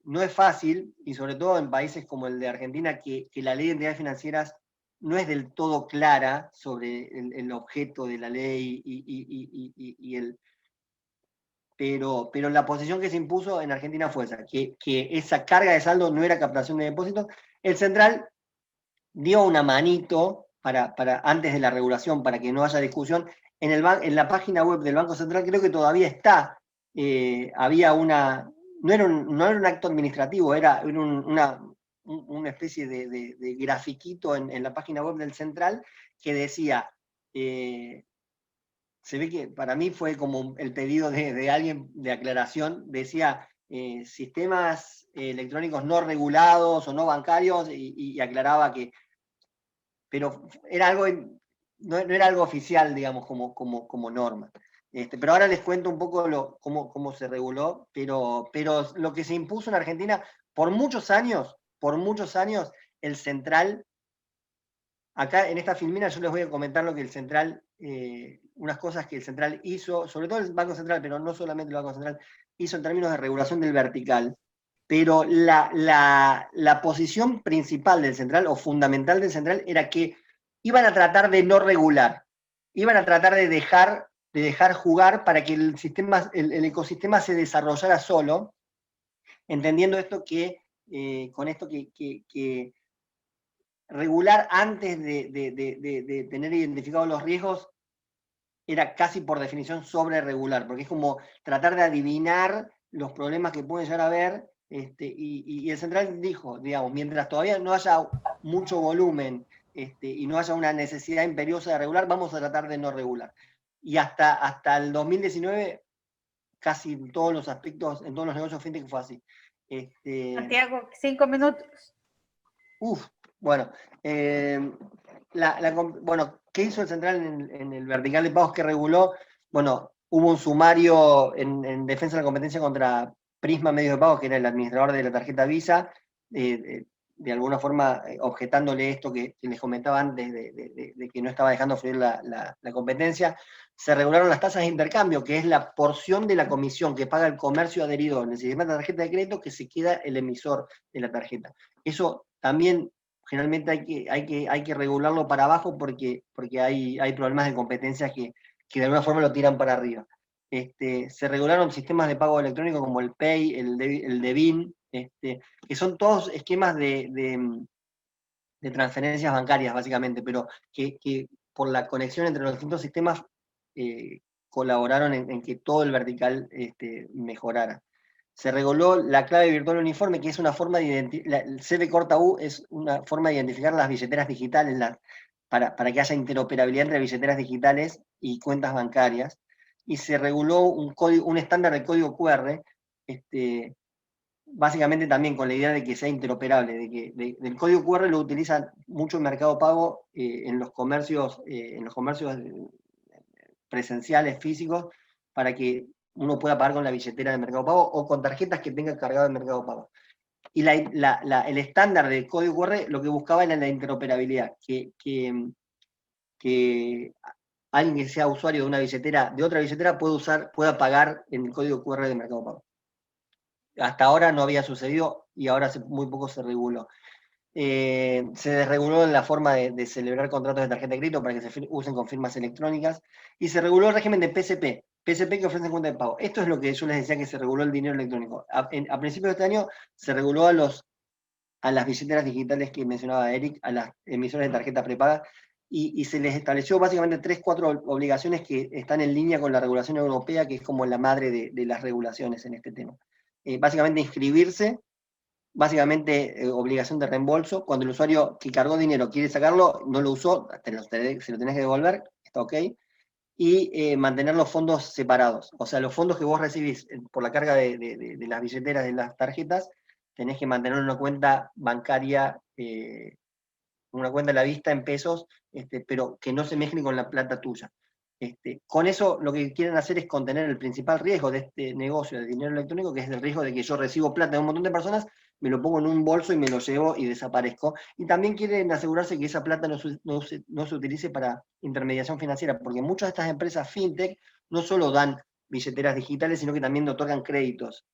Speaker 3: No es fácil, y sobre todo en países como el de Argentina, que la ley de entidades financieras no es del todo clara sobre el objeto de la ley pero la posición que se impuso en Argentina fue esa, que esa carga de saldo no era captación de depósitos. El central dio una manito para antes de la regulación, para que no haya discusión. En la página web del Banco Central creo que todavía está, había no era un acto administrativo, era una especie de grafiquito en la página web del Central que decía, se ve que para mí fue como el pedido de alguien de aclaración, decía sistemas electrónicos no regulados o no bancarios, y aclaraba que, pero era algo, no era algo oficial, digamos, como norma. Pero ahora les cuento un poco cómo se reguló, pero lo que se impuso en Argentina por muchos años, el central, acá en esta filmina yo les voy a comentar lo que el central, unas cosas que el central hizo, sobre todo el Banco Central, pero no solamente el Banco Central, hizo en términos de regulación del vertical. Pero la posición principal del central, o fundamental del central, era que iban a tratar de no regular, iban a tratar de dejar jugar para que el ecosistema se desarrollara solo, entendiendo esto con esto que regular antes de tener identificados los riesgos era casi por definición sobre regular, porque es como tratar de adivinar los problemas que pueden llegar a haber, y el central dijo, digamos, mientras todavía no haya mucho volumen y no haya una necesidad imperiosa de regular, vamos a tratar de no regular. Y hasta el 2019, casi en todos los aspectos, en todos los negocios fintech fue así.
Speaker 1: Santiago, 5 minutos.
Speaker 3: Bueno, bueno, ¿qué hizo el central en el vertical de pagos que reguló? Bueno, hubo un sumario en defensa de la competencia contra Prisma Medios de Pago, que era el administrador de la tarjeta Visa, de alguna forma objetándole esto que les comentaba antes, de que no estaba dejando fluir la competencia. Se regularon las tasas de intercambio, que es la porción de la comisión que paga el comercio adherido en el sistema de tarjeta de crédito que se queda el emisor de la tarjeta. Eso también generalmente hay que regularlo para abajo porque hay problemas de competencia que de alguna forma lo tiran para arriba. Se regularon sistemas de pago electrónico como el Pay, el Devin, que son todos esquemas de transferencias bancarias, básicamente, pero que por la conexión entre los distintos sistemas colaboraron en que todo el vertical mejorara. Se reguló la clave virtual uniforme, que es una forma de identificar, el CB corta U es una forma de identificar las billeteras digitales, para que haya interoperabilidad entre billeteras digitales y cuentas bancarias. Y se reguló un estándar de código QR, básicamente también con la idea de que sea interoperable, del código QR lo utiliza mucho el Mercado Pago en los comercios presenciales, físicos, para que uno pueda pagar con la billetera de Mercado Pago o con tarjetas que tenga cargado el Mercado Pago. Y el estándar de código QR lo que buscaba era la interoperabilidad, que alguien que sea usuario de una billetera, de otra billetera, pueda pagar en el código QR de Mercado Pago. Hasta ahora no había sucedido y ahora muy poco se reguló. Se desreguló la forma de celebrar contratos de tarjeta de crédito para que se usen con firmas electrónicas, y se reguló el régimen de PSP que ofrecen cuenta de pago. Esto es lo que yo les decía, que se reguló el dinero electrónico. A principios de este año se reguló a las billeteras digitales que mencionaba Eric, a las emisoras de tarjetas prepagas, y se les estableció básicamente 4 obligaciones que están en línea con la regulación europea, que es como la madre de las regulaciones en este tema. Básicamente inscribirse, básicamente obligación de reembolso. Cuando el usuario que cargó dinero quiere sacarlo, no lo usó, se lo tenés que devolver, está ok. Y mantener los fondos separados. O sea, los fondos que vos recibís por la carga de las billeteras, de las tarjetas, tenés que mantener una cuenta bancaria una cuenta a la vista en pesos, pero que no se mezcle con la plata tuya. Con eso lo que quieren hacer es contener el principal riesgo de este negocio de dinero electrónico, que es el riesgo de que yo recibo plata de un montón de personas, me lo pongo en un bolso y me lo llevo y desaparezco. Y también quieren asegurarse que esa plata no se utilice para intermediación financiera, porque muchas de estas empresas fintech no solo dan billeteras digitales, sino que también otorgan créditos.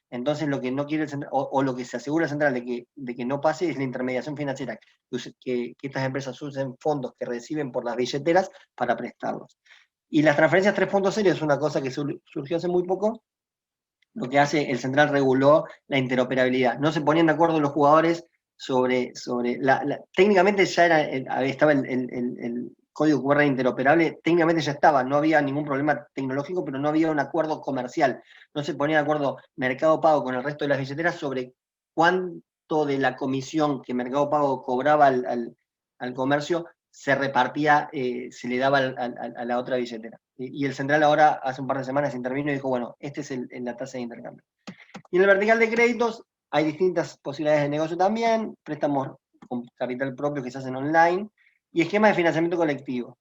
Speaker 3: Entonces lo que no quiere el central, o lo que se asegura el central de que no pase, es la intermediación financiera, que estas empresas usen fondos que reciben por las billeteras para prestarlos. Y las transferencias 3.0 es una cosa que surgió hace muy poco. Lo que hace, el central reguló la interoperabilidad. No se ponían de acuerdo los jugadores sobre técnicamente ya estaba el código QR interoperable, técnicamente ya estaba, no había ningún problema tecnológico, pero no había un acuerdo comercial. No se ponía de acuerdo Mercado Pago con el resto de las billeteras sobre cuánto de la comisión que Mercado Pago cobraba al comercio se repartía, se le daba a la otra billetera. Y el central ahora, hace un par de semanas, intervino y dijo, bueno, esta es la tasa de intercambio. Y en el vertical de créditos hay distintas posibilidades de negocio también, préstamos con capital propio que se hacen online, y esquemas de financiamiento colectivo.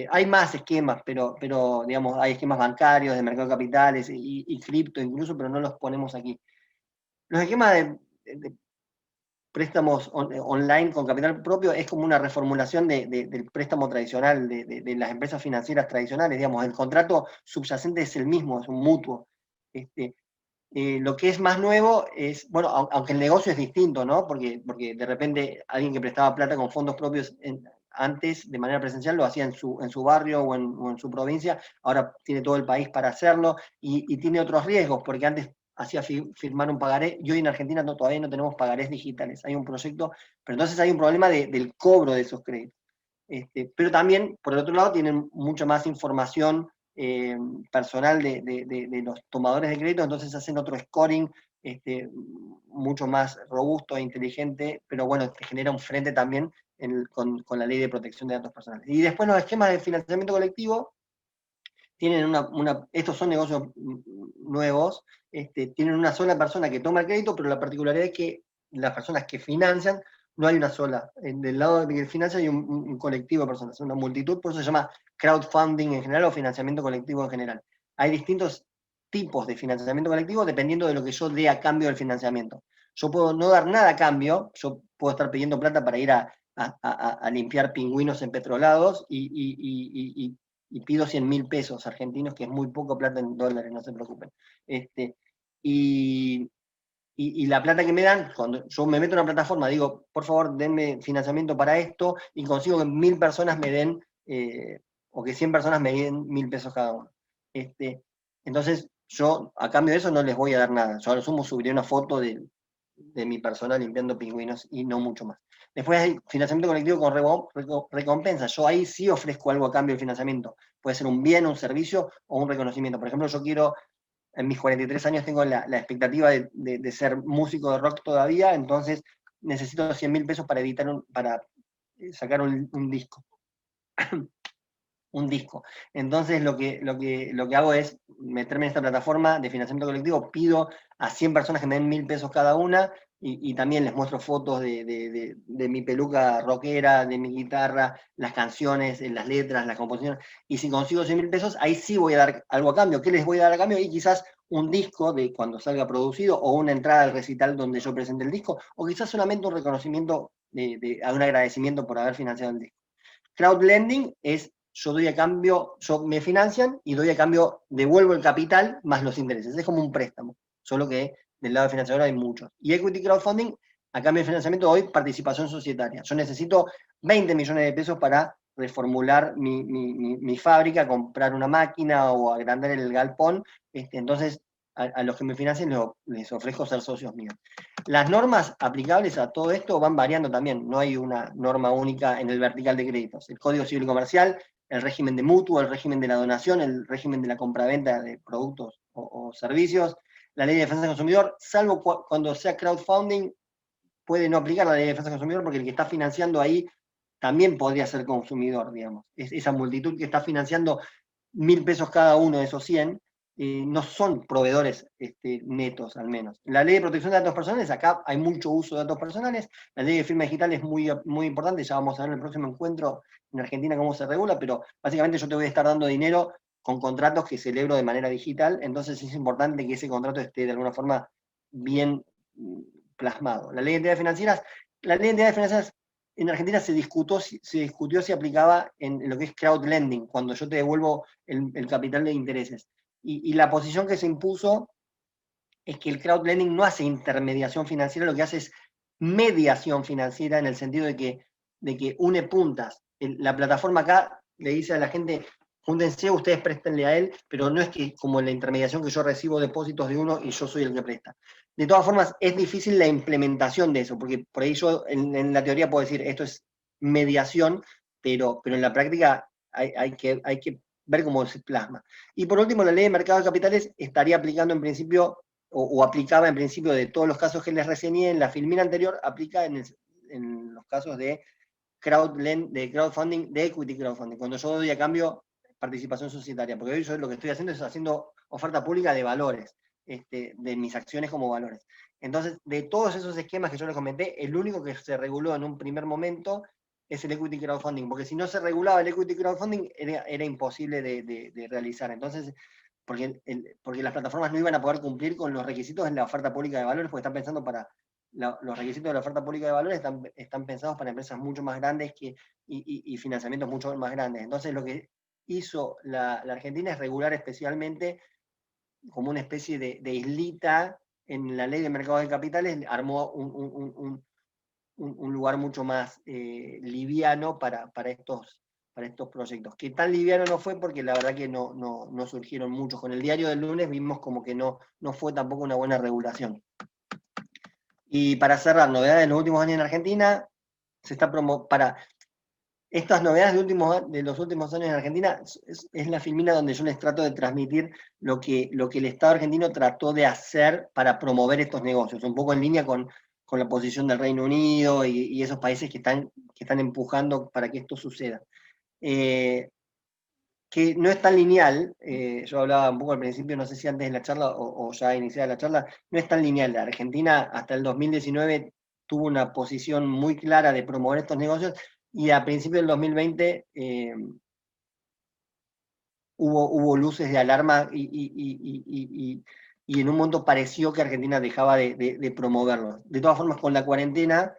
Speaker 3: Hay más esquemas, pero digamos, hay esquemas bancarios, de mercado de capitales y cripto incluso, pero no los ponemos aquí. Los esquemas de préstamos online con capital propio es como una reformulación del préstamo tradicional, de las empresas financieras tradicionales, digamos, el contrato subyacente es el mismo, es un mutuo. Lo que es más nuevo es, bueno, aunque el negocio es distinto, ¿no? Porque de repente alguien que prestaba plata con fondos propios antes, de manera presencial, lo hacía en su barrio o en su provincia, ahora tiene todo el país para hacerlo, y tiene otros riesgos, porque antes hacía firmar un pagaré, y hoy en Argentina todavía no tenemos pagarés digitales, hay un proyecto, pero entonces hay un problema del cobro de esos créditos. Pero también, por el otro lado, tienen mucha más información personal de los tomadores de crédito, entonces hacen otro scoring mucho más robusto e inteligente, pero bueno, te genera un frente también con la ley de protección de datos personales. Y después los esquemas de financiamiento colectivo tienen estos son negocios nuevos, tienen una sola persona que toma el crédito, pero la particularidad es que las personas que financian, no hay una sola. Del lado de que financia hay un colectivo de personas, una multitud, por eso se llama crowdfunding en general o financiamiento colectivo en general. Hay distintos tipos de financiamiento colectivo dependiendo de lo que yo dé a cambio del financiamiento. Yo puedo no dar nada a cambio, yo puedo estar pidiendo plata para ir a limpiar pingüinos empetrolados y pido 100.000 pesos argentinos, que es muy poco plata en dólares, no se preocupen. Y la plata que me dan, cuando yo me meto en una plataforma, digo, por favor, denme financiamiento para esto, y consigo que 1.000 personas me den, o que 100 personas me den 1.000 pesos cada uno. Entonces, yo, a cambio de eso, no les voy a dar nada. Yo a lo sumo subiré una foto de mi persona limpiando pingüinos y no mucho más. Después hay financiamiento colectivo con recompensa. Yo ahí sí ofrezco algo a cambio del financiamiento. Puede ser un bien, un servicio o un reconocimiento. Por ejemplo, yo quiero, en mis 43 años tengo la expectativa de ser músico de rock todavía, entonces necesito 100.000 pesos para sacar un disco. Un disco. Entonces lo que hago es meterme en esta plataforma de financiamiento colectivo, pido a 100 personas que me den 1.000 pesos cada una, y también les muestro fotos de mi peluca rockera, de mi guitarra, las canciones, las letras, las composiciones, y si consigo 100.000 pesos, ahí sí voy a dar algo a cambio. ¿Qué les voy a dar a cambio? Y quizás un disco de cuando salga producido, o una entrada al recital donde yo presente el disco, o quizás solamente un reconocimiento, un agradecimiento por haber financiado el disco. Crowdlending es, yo doy a cambio, me financian y doy a cambio, devuelvo el capital más los intereses. Es como un préstamo, solo que del lado financiador hay muchos. Y equity crowdfunding, a cambio de financiamiento, doy participación societaria. Yo necesito 20 millones de pesos para reformular mi fábrica, comprar una máquina o agrandar el galpón. Entonces, a los que me financien les ofrezco ser socios míos. Las normas aplicables a todo esto van variando también, no hay una norma única en el vertical de créditos. El Código Civil y Comercial, el régimen de mutuo, el régimen de la donación, el régimen de la compraventa de productos o servicios, la ley de defensa del consumidor, salvo cuando sea crowdfunding, puede no aplicar la ley de defensa del consumidor, porque el que está financiando ahí también podría ser consumidor, digamos. Es esa multitud que está financiando 1.000 pesos cada uno de esos 100, no son proveedores netos, al menos. La ley de protección de datos personales, acá hay mucho uso de datos personales, la ley de firma digital es muy, muy importante, ya vamos a ver en el próximo encuentro en Argentina cómo se regula, pero básicamente yo te voy a estar dando dinero con contratos que celebro de manera digital, entonces es importante que ese contrato esté de alguna forma bien plasmado. La ley de entidades financieras, en Argentina se discutió si aplicaba en lo que es crowd lending, cuando yo te devuelvo el capital de intereses. Y la posición que se impuso es que el crowd lending no hace intermediación financiera, lo que hace es mediación financiera, en el sentido de que une puntas. La plataforma acá le dice a la gente, júntense, ustedes préstenle a él, pero no es que como en la intermediación que yo recibo depósitos de uno y yo soy el que presta. De todas formas, es difícil la implementación de eso, porque por ahí yo en la teoría puedo decir, esto es mediación, pero en la práctica hay que ver cómo se plasma. Y por último, la ley de mercado de capitales estaría aplicando en principio, o aplicaba en principio de todos los casos que les reseñé en la filmina anterior, aplica en los casos de crowdfunding, de equity crowdfunding, cuando yo doy a cambio participación societaria, porque hoy yo lo que estoy haciendo es haciendo oferta pública de valores, de mis acciones como valores. Entonces, de todos esos esquemas que yo les comenté, el único que se reguló en un primer momento es el equity crowdfunding, porque si no se regulaba el equity crowdfunding era imposible de realizar. Entonces, porque las plataformas no iban a poder cumplir con los requisitos en la oferta pública de valores, porque están pensando los requisitos de la oferta pública de valores están pensados para empresas mucho más grandes y financiamientos mucho más grandes. Entonces lo que hizo la Argentina es regular especialmente como una especie de islita en la ley de mercado de capitales, armó un lugar mucho más liviano para estos proyectos. Que tan liviano no fue porque la verdad que no surgieron muchos. Con el diario del lunes vimos como que no fue tampoco una buena regulación. Y para cerrar, novedades de los últimos años en Argentina, para estas novedades de los últimos años en Argentina, es la filmina donde yo les trato de transmitir lo que el Estado argentino trató de hacer para promover estos negocios, un poco en línea con la posición del Reino Unido y esos países que están empujando para que esto suceda. Que no es tan lineal, yo hablaba un poco al principio, no sé si antes de la charla o ya iniciada la charla, no es tan lineal. La Argentina hasta el 2019 tuvo una posición muy clara de promover estos negocios y a principios del 2020 hubo luces de alarma y en un momento pareció que Argentina dejaba de promoverlos. De todas formas, con la cuarentena,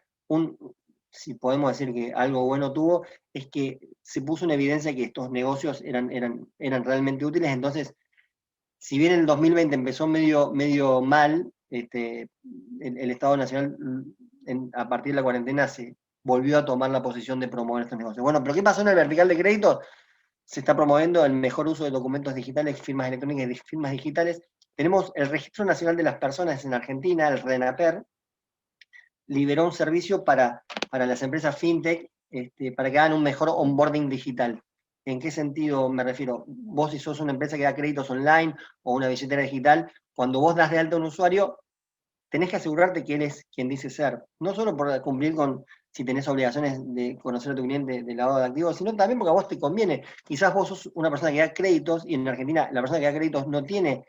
Speaker 3: si podemos decir que algo bueno tuvo, es que se puso en evidencia que estos negocios eran realmente útiles. Entonces, si bien el 2020 empezó medio mal, el Estado Nacional a partir de la cuarentena se volvió a tomar la posición de promover estos negocios. Bueno, pero ¿qué pasó en el vertical de crédito? Se está promoviendo el mejor uso de documentos digitales, firmas electrónicas y firmas digitales. Tenemos el Registro Nacional de las Personas en Argentina, el RENAPER, liberó un servicio para las empresas fintech, para que hagan un mejor onboarding digital. ¿En qué sentido me refiero? Vos, si sos una empresa que da créditos online o una billetera digital, cuando vos das de alta a un usuario, tenés que asegurarte que él es quien dice ser. No solo por cumplir con si tenés obligaciones de conocer a tu cliente de lavado de activos, sino también porque a vos te conviene. Quizás vos sos una persona que da créditos, y en Argentina la persona que da créditos no tiene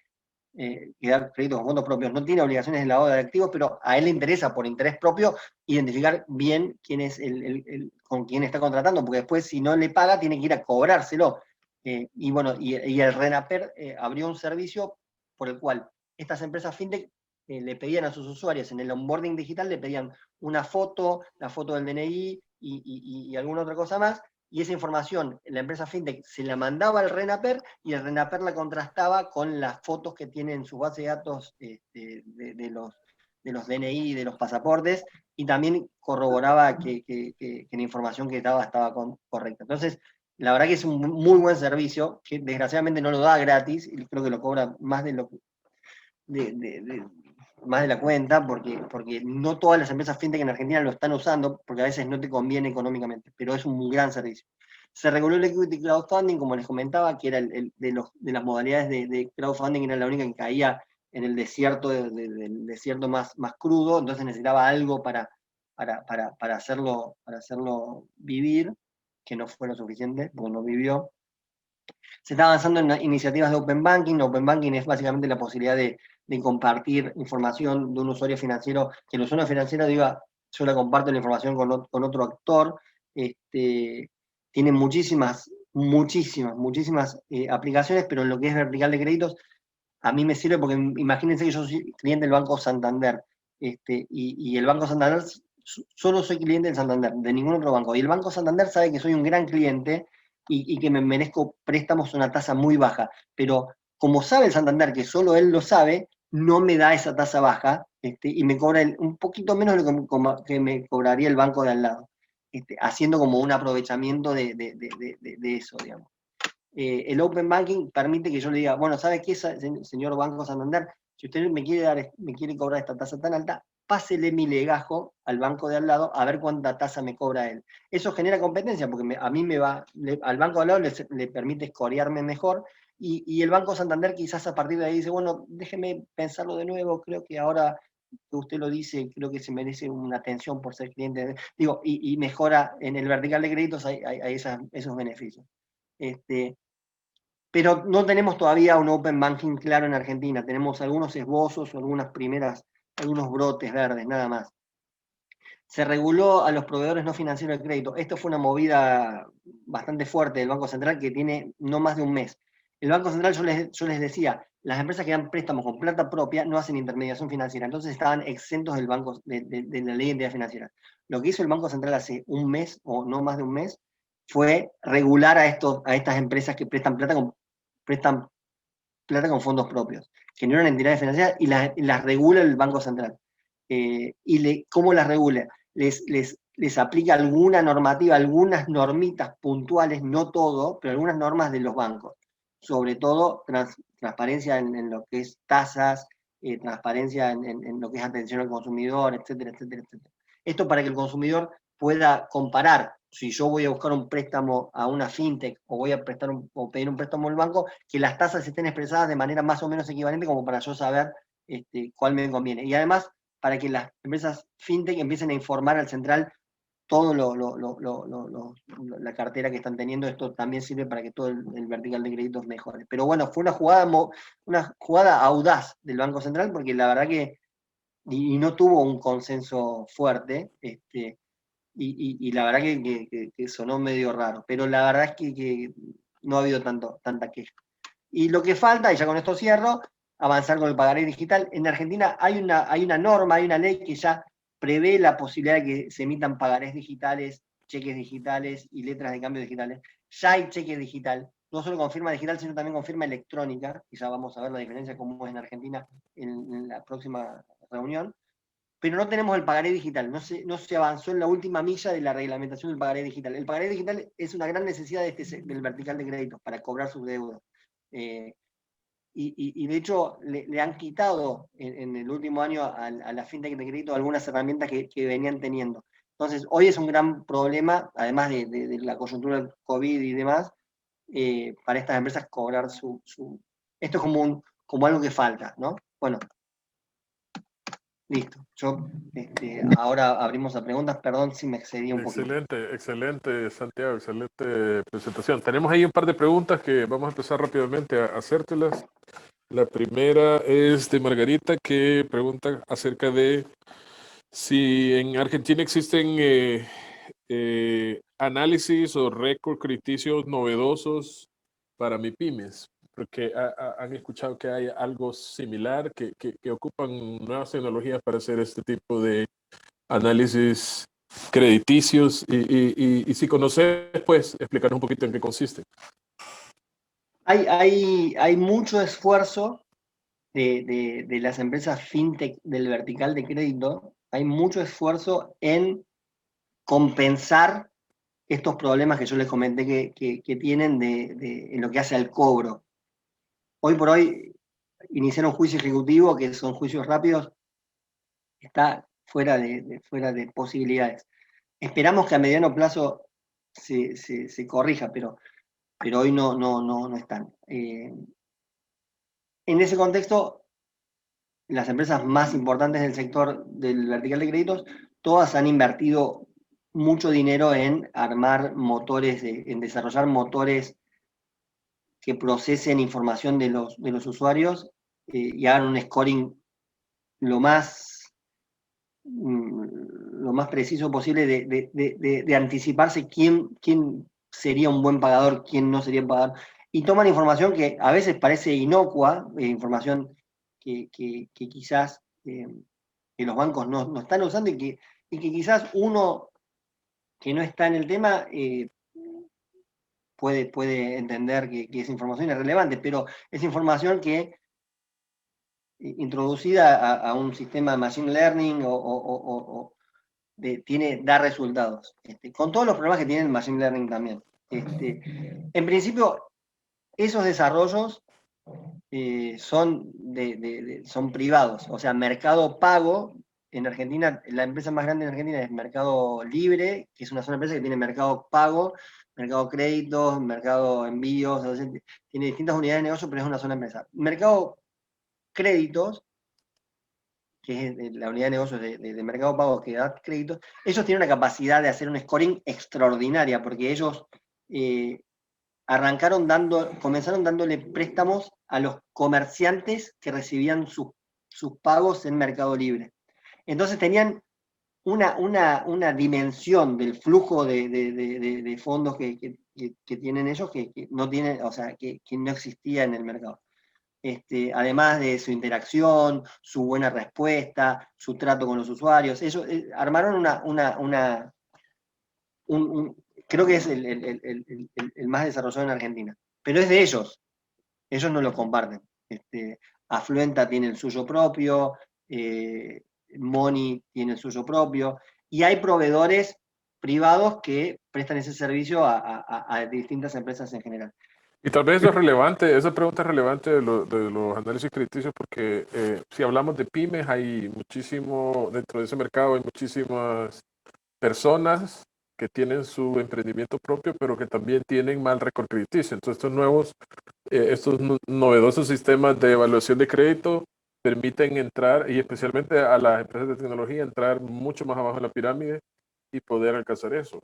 Speaker 3: que dar créditos con fondos propios, no tiene obligaciones de lavado de activos, pero a él le interesa, por interés propio, identificar bien quién es con quién está contratando, porque después si no le paga tiene que ir a cobrárselo. Y bueno, y el RENAPER abrió un servicio por el cual estas empresas fintech le pedían a sus usuarios en el onboarding digital, le pedían una foto, la foto del DNI y alguna otra cosa más, y esa información la empresa fintech se la mandaba al RENAPER y el RENAPER la contrastaba con las fotos que tiene en su base de datos de los DNI, de los pasaportes, y también corroboraba que la información que daba estaba correcta. Entonces, la verdad que es un muy buen servicio, que desgraciadamente no lo da gratis, y creo que lo cobra más de la cuenta, porque no todas las empresas fintech en Argentina lo están usando, porque a veces no te conviene económicamente, pero es un gran servicio. Se reguló el equity crowdfunding, como les comentaba, que era de las modalidades de crowdfunding, era la única que caía en el desierto, del desierto más crudo, entonces necesitaba algo para hacerlo vivir, que no fue lo suficiente, porque no vivió. Se está avanzando en iniciativas de Open Banking. Open Banking es básicamente la posibilidad de compartir información de un usuario financiero, que el usuario financiero diga, yo la comparto la información con otro actor. Tiene muchísimas aplicaciones, pero en lo que es vertical de créditos, a mí me sirve porque imagínense que yo soy cliente del Banco Santander, y el Banco Santander, solo soy cliente del Santander, de ningún otro banco, y el Banco Santander sabe que soy un gran cliente y que me merezco préstamos a una tasa muy baja, pero como sabe el Santander que solo él lo sabe, no me da esa tasa baja, y me cobra un poquito menos de lo que me cobraría el banco de al lado, haciendo como un aprovechamiento de eso, digamos. El Open Banking permite que yo le diga, bueno, ¿sabe qué, señor Banco Santander? Si usted me quiere cobrar esta tasa tan alta, pásele mi legajo al banco de al lado a ver cuánta tasa me cobra él. Eso genera competencia, porque a mí al banco de al lado le permite escorearme mejor, y el Banco Santander quizás a partir de ahí dice, bueno, déjeme pensarlo de nuevo, creo que ahora que usted lo dice, creo que se merece una atención por ser cliente. Digo, y mejora en el vertical de créditos, hay esos beneficios. Pero no tenemos todavía un Open Banking claro en Argentina. Tenemos algunos esbozos o algunos brotes verdes, nada más. Se reguló a los proveedores no financieros de crédito. Esto fue una movida bastante fuerte del Banco Central que tiene no más de un mes. El Banco Central, yo les decía, las empresas que dan préstamos con plata propia no hacen intermediación financiera, entonces estaban exentos del banco, de la ley de entidad financiera. Lo que hizo el Banco Central hace un mes, o no más de un mes, fue regular a estas empresas que prestan plata con fondos propios, que no eran entidades financieras, y las regula el Banco Central. ¿Cómo las regula? Les aplica alguna normativa, algunas normitas puntuales, no todo, pero algunas normas de los bancos. Sobre todo transparencia en lo que es tasas, transparencia en lo que es atención al consumidor, etcétera, etcétera, etcétera. Esto para que el consumidor pueda comparar. Si yo voy a buscar un préstamo a una fintech o voy a pedir un préstamo al banco, que las tasas estén expresadas de manera más o menos equivalente, como para yo saber cuál me conviene. Y además, para que las empresas fintech empiecen a informar al central todo la cartera que están teniendo. Esto también sirve para que todo el vertical de créditos mejore. Pero bueno, fue una jugada audaz del Banco Central, porque la verdad que y no tuvo un consenso fuerte, y la verdad que sonó medio raro, pero la verdad es que no ha habido tanta queja. Y lo que falta, y ya con esto cierro, avanzar con el pagaré digital. En Argentina hay una norma, hay una ley que ya prevé la posibilidad de que se emitan pagarés digitales, cheques digitales y letras de cambio digitales. Ya hay cheque digital, no solo con firma digital, sino también con firma electrónica, y ya vamos a ver la diferencia cómo es en Argentina en la próxima reunión. Pero no tenemos el pagaré digital, no se avanzó en la última milla de la reglamentación del pagaré digital. El pagaré digital es una gran necesidad del vertical de créditos para cobrar sus deudas. Y de hecho le han quitado en el último año a la fintech de crédito algunas herramientas que venían teniendo. Entonces, hoy es un gran problema, además de la coyuntura del COVID y demás, para estas empresas cobrar esto es como algo que falta, ¿no? Bueno, listo. Yo ahora abrimos a preguntas, perdón si me excedí un poquito.
Speaker 4: Excelente, Santiago, excelente presentación. Tenemos ahí un par de preguntas que vamos a empezar rápidamente a hacértelas. La primera es de Margarita, que pregunta acerca de si en Argentina existen análisis o récords crediticios novedosos para MIPYMES, porque han escuchado que hay algo similar, que ocupan nuevas tecnologías para hacer este tipo de análisis crediticios, y si conoces, pues explicarnos un poquito en qué consiste.
Speaker 3: Hay mucho esfuerzo de las empresas fintech del vertical de crédito, hay mucho esfuerzo en compensar estos problemas que yo les comenté que tienen en lo que hace al cobro. Hoy por hoy, iniciar un juicio ejecutivo, que son juicios rápidos, está fuera de posibilidades. Esperamos que a mediano plazo se corrija, pero hoy no están. En ese contexto, las empresas más importantes del sector del vertical de créditos, todas han invertido mucho dinero en armar motores, en desarrollar motores que procesen información de los usuarios y hagan un scoring lo más preciso posible de anticiparse quién sería un buen pagador, quién no sería un pagador. Y toman información que a veces parece inocua, información que quizás que los bancos no están usando y que quizás uno que no está en el tema puede entender que esa información es relevante, pero es información que introducida a un sistema de machine learning da resultados, con todos los problemas que tiene el machine learning también. En principio, esos desarrollos son privados, o sea, Mercado Pago en Argentina, la empresa más grande en Argentina es Mercado Libre, que es una sola empresa que tiene Mercado Pago, Mercado Créditos, Mercado Envíos, tiene distintas unidades de negocio, pero es una sola empresa. Mercado Créditos, que es la unidad de negocios de Mercado Pago que da créditos, ellos tienen una capacidad de hacer un scoring extraordinaria, porque ellos comenzaron dándole préstamos a los comerciantes que recibían sus pagos en Mercado Libre. Entonces tenían una dimensión del flujo de fondos que tienen ellos que no tienen, o sea, que no existía en el mercado. Además de su interacción, su buena respuesta, su trato con los usuarios, ellos armaron creo que es el más desarrollado en Argentina, pero es de ellos no lo comparten. Afluenta tiene el suyo propio, Money tiene el suyo propio, y hay proveedores privados que prestan ese servicio a distintas empresas en general.
Speaker 4: Y tal vez eso es relevante, esa pregunta es relevante de los análisis crediticios porque si hablamos de pymes, hay muchísimo, dentro de ese mercado hay muchísimas personas que tienen su emprendimiento propio, pero que también tienen mal récord crediticio. Entonces estos novedosos sistemas de evaluación de crédito permiten entrar, y especialmente a las empresas de tecnología, entrar mucho más abajo en la pirámide y poder alcanzar ese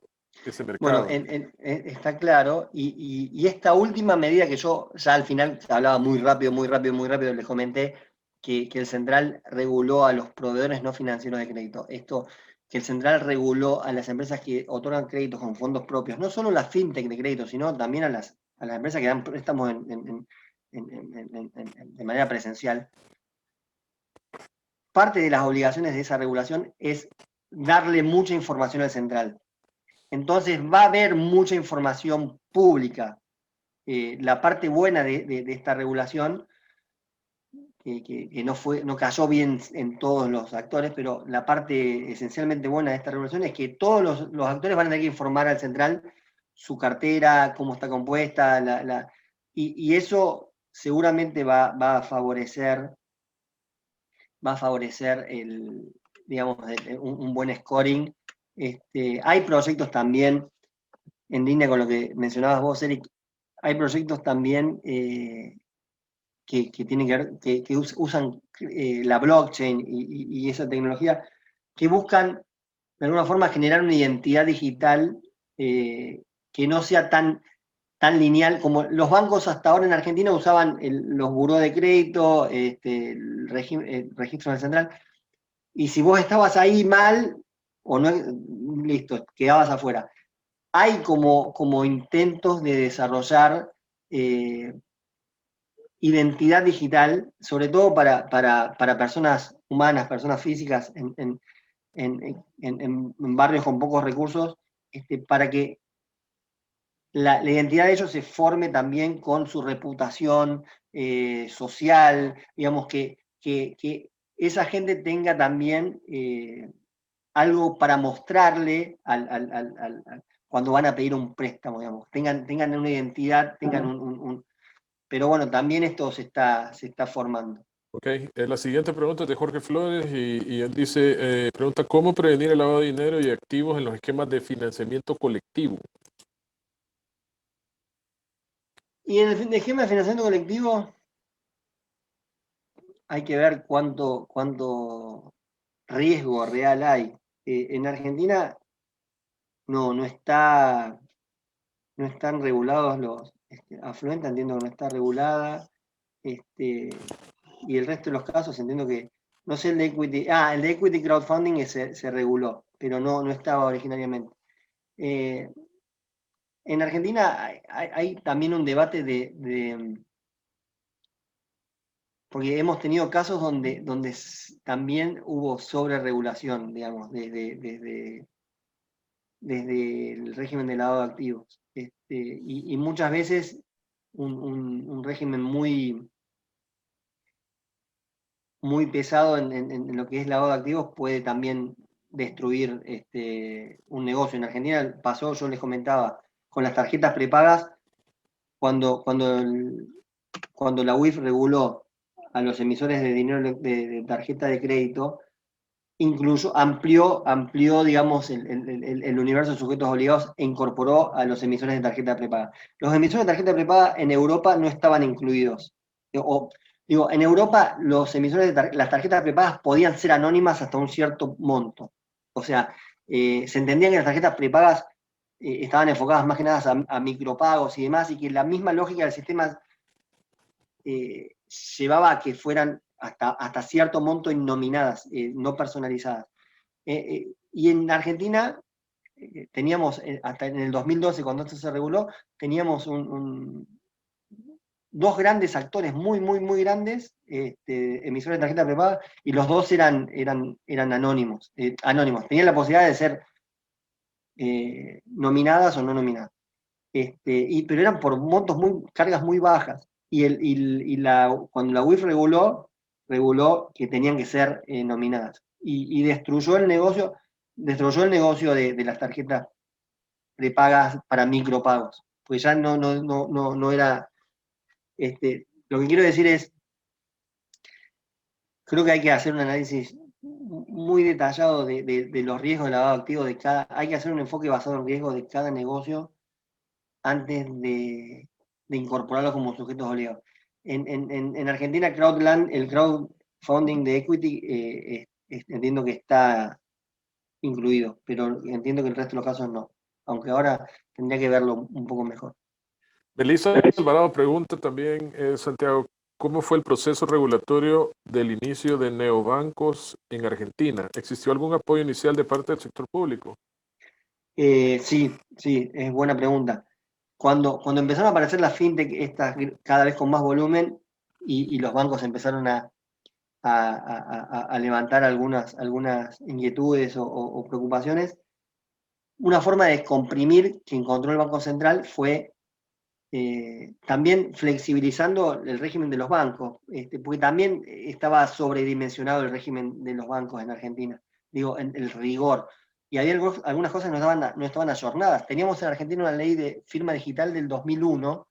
Speaker 4: mercado.
Speaker 3: Bueno, está claro, y esta última medida que yo ya al final hablaba muy rápido, les comenté que el Central reguló a los proveedores no financieros de crédito. Esto, que el Central reguló a las empresas que otorgan créditos con fondos propios, no solo las fintech de crédito, sino también a las empresas que dan préstamos de manera presencial. Parte de las obligaciones de esa regulación es darle mucha información al Central. Entonces va a haber mucha información pública. La parte buena de esta regulación, que no cayó bien en todos los actores, pero la parte esencialmente buena de esta regulación es que todos los actores van a tener que informar al Central su cartera, cómo está compuesta, y eso seguramente va a favorecer un buen scoring. Hay proyectos también, en línea con lo que mencionabas vos, Eric, hay proyectos también que tienen que ver, que usan la blockchain y esa tecnología, que buscan de alguna forma generar una identidad digital que no sea tan lineal como los bancos hasta ahora en Argentina usaban los buró de crédito, el registro del Central, y si vos estabas ahí mal, o no, listo, quedabas afuera. Hay como intentos de desarrollar identidad digital, sobre todo para personas humanas, personas físicas en barrios con pocos recursos, para que la identidad de ellos se forme también con su reputación social, digamos, que esa gente tenga también algo para mostrarle cuando van a pedir un préstamo, digamos, tengan una identidad, tengan pero bueno, también esto se está formando.
Speaker 4: Ok, la siguiente pregunta es de Jorge Flores y él dice, pregunta, ¿cómo prevenir el lavado de dinero y activos en los esquemas de financiamiento colectivo?
Speaker 3: Y en el esquema de financiamiento colectivo hay que ver cuánto riesgo real hay. En Argentina no están regulados Afluenta entiendo que no está regulada, y el resto de los casos entiendo que, no sé el de equity crowdfunding se reguló, pero no estaba originariamente. En Argentina hay también un debate porque hemos tenido casos donde también hubo sobreregulación, digamos, desde el régimen de lavado de activos. Y muchas veces un régimen muy pesado en lo que es lavado de activos puede también destruir un negocio. En Argentina pasó, yo les comentaba, con las tarjetas prepagas, cuando la UIF reguló a los emisores de dinero de tarjeta de crédito, incluso amplió digamos, el universo de sujetos obligados e incorporó a los emisores de tarjeta prepaga. Los emisores de tarjeta prepaga en Europa no estaban incluidos. En Europa los emisores de las tarjetas prepagas podían ser anónimas hasta un cierto monto. O sea, se entendía que las tarjetas prepagas estaban enfocadas más que nada a micropagos y demás, y que la misma lógica del sistema llevaba a que fueran hasta cierto monto innominadas, no personalizadas. Y en Argentina teníamos, hasta en el 2012, cuando esto se reguló, teníamos dos grandes actores muy grandes, emisores de tarjeta prepaga, y los dos eran anónimos. Tenían la posibilidad de ser nominadas o no nominadas. Pero eran por montos cargas muy bajas. Cuando la UIF reguló que tenían que ser nominadas. Y destruyó el negocio de las tarjetas prepagas para micropagos. Pues ya no era. Lo que quiero decir es, creo que hay que hacer un análisis muy detallado de los riesgos de lavado de activos de cada. Hay que hacer un enfoque basado en riesgos de cada negocio antes de incorporarlo como sujetos obligados. En Argentina, el crowdfunding de equity, entiendo que está incluido, pero entiendo que el resto de los casos no, aunque ahora tendría que verlo un poco mejor.
Speaker 4: Melissa Alvarado pregunta también, Santiago, ¿cómo fue el proceso regulatorio del inicio de neobancos en Argentina? ¿Existió algún apoyo inicial de parte del sector público?
Speaker 3: Sí, es buena pregunta. Cuando empezaron a aparecer las fintech, estas cada vez con más volumen, y los bancos empezaron a levantar algunas inquietudes o preocupaciones, una forma de comprimir que encontró el Banco Central fue también flexibilizando el régimen de los bancos, porque también estaba sobredimensionado el régimen de los bancos en Argentina, digo, en el rigor. Y había algunas cosas que no estaban ayornadas. Teníamos en Argentina una ley de firma digital del 2001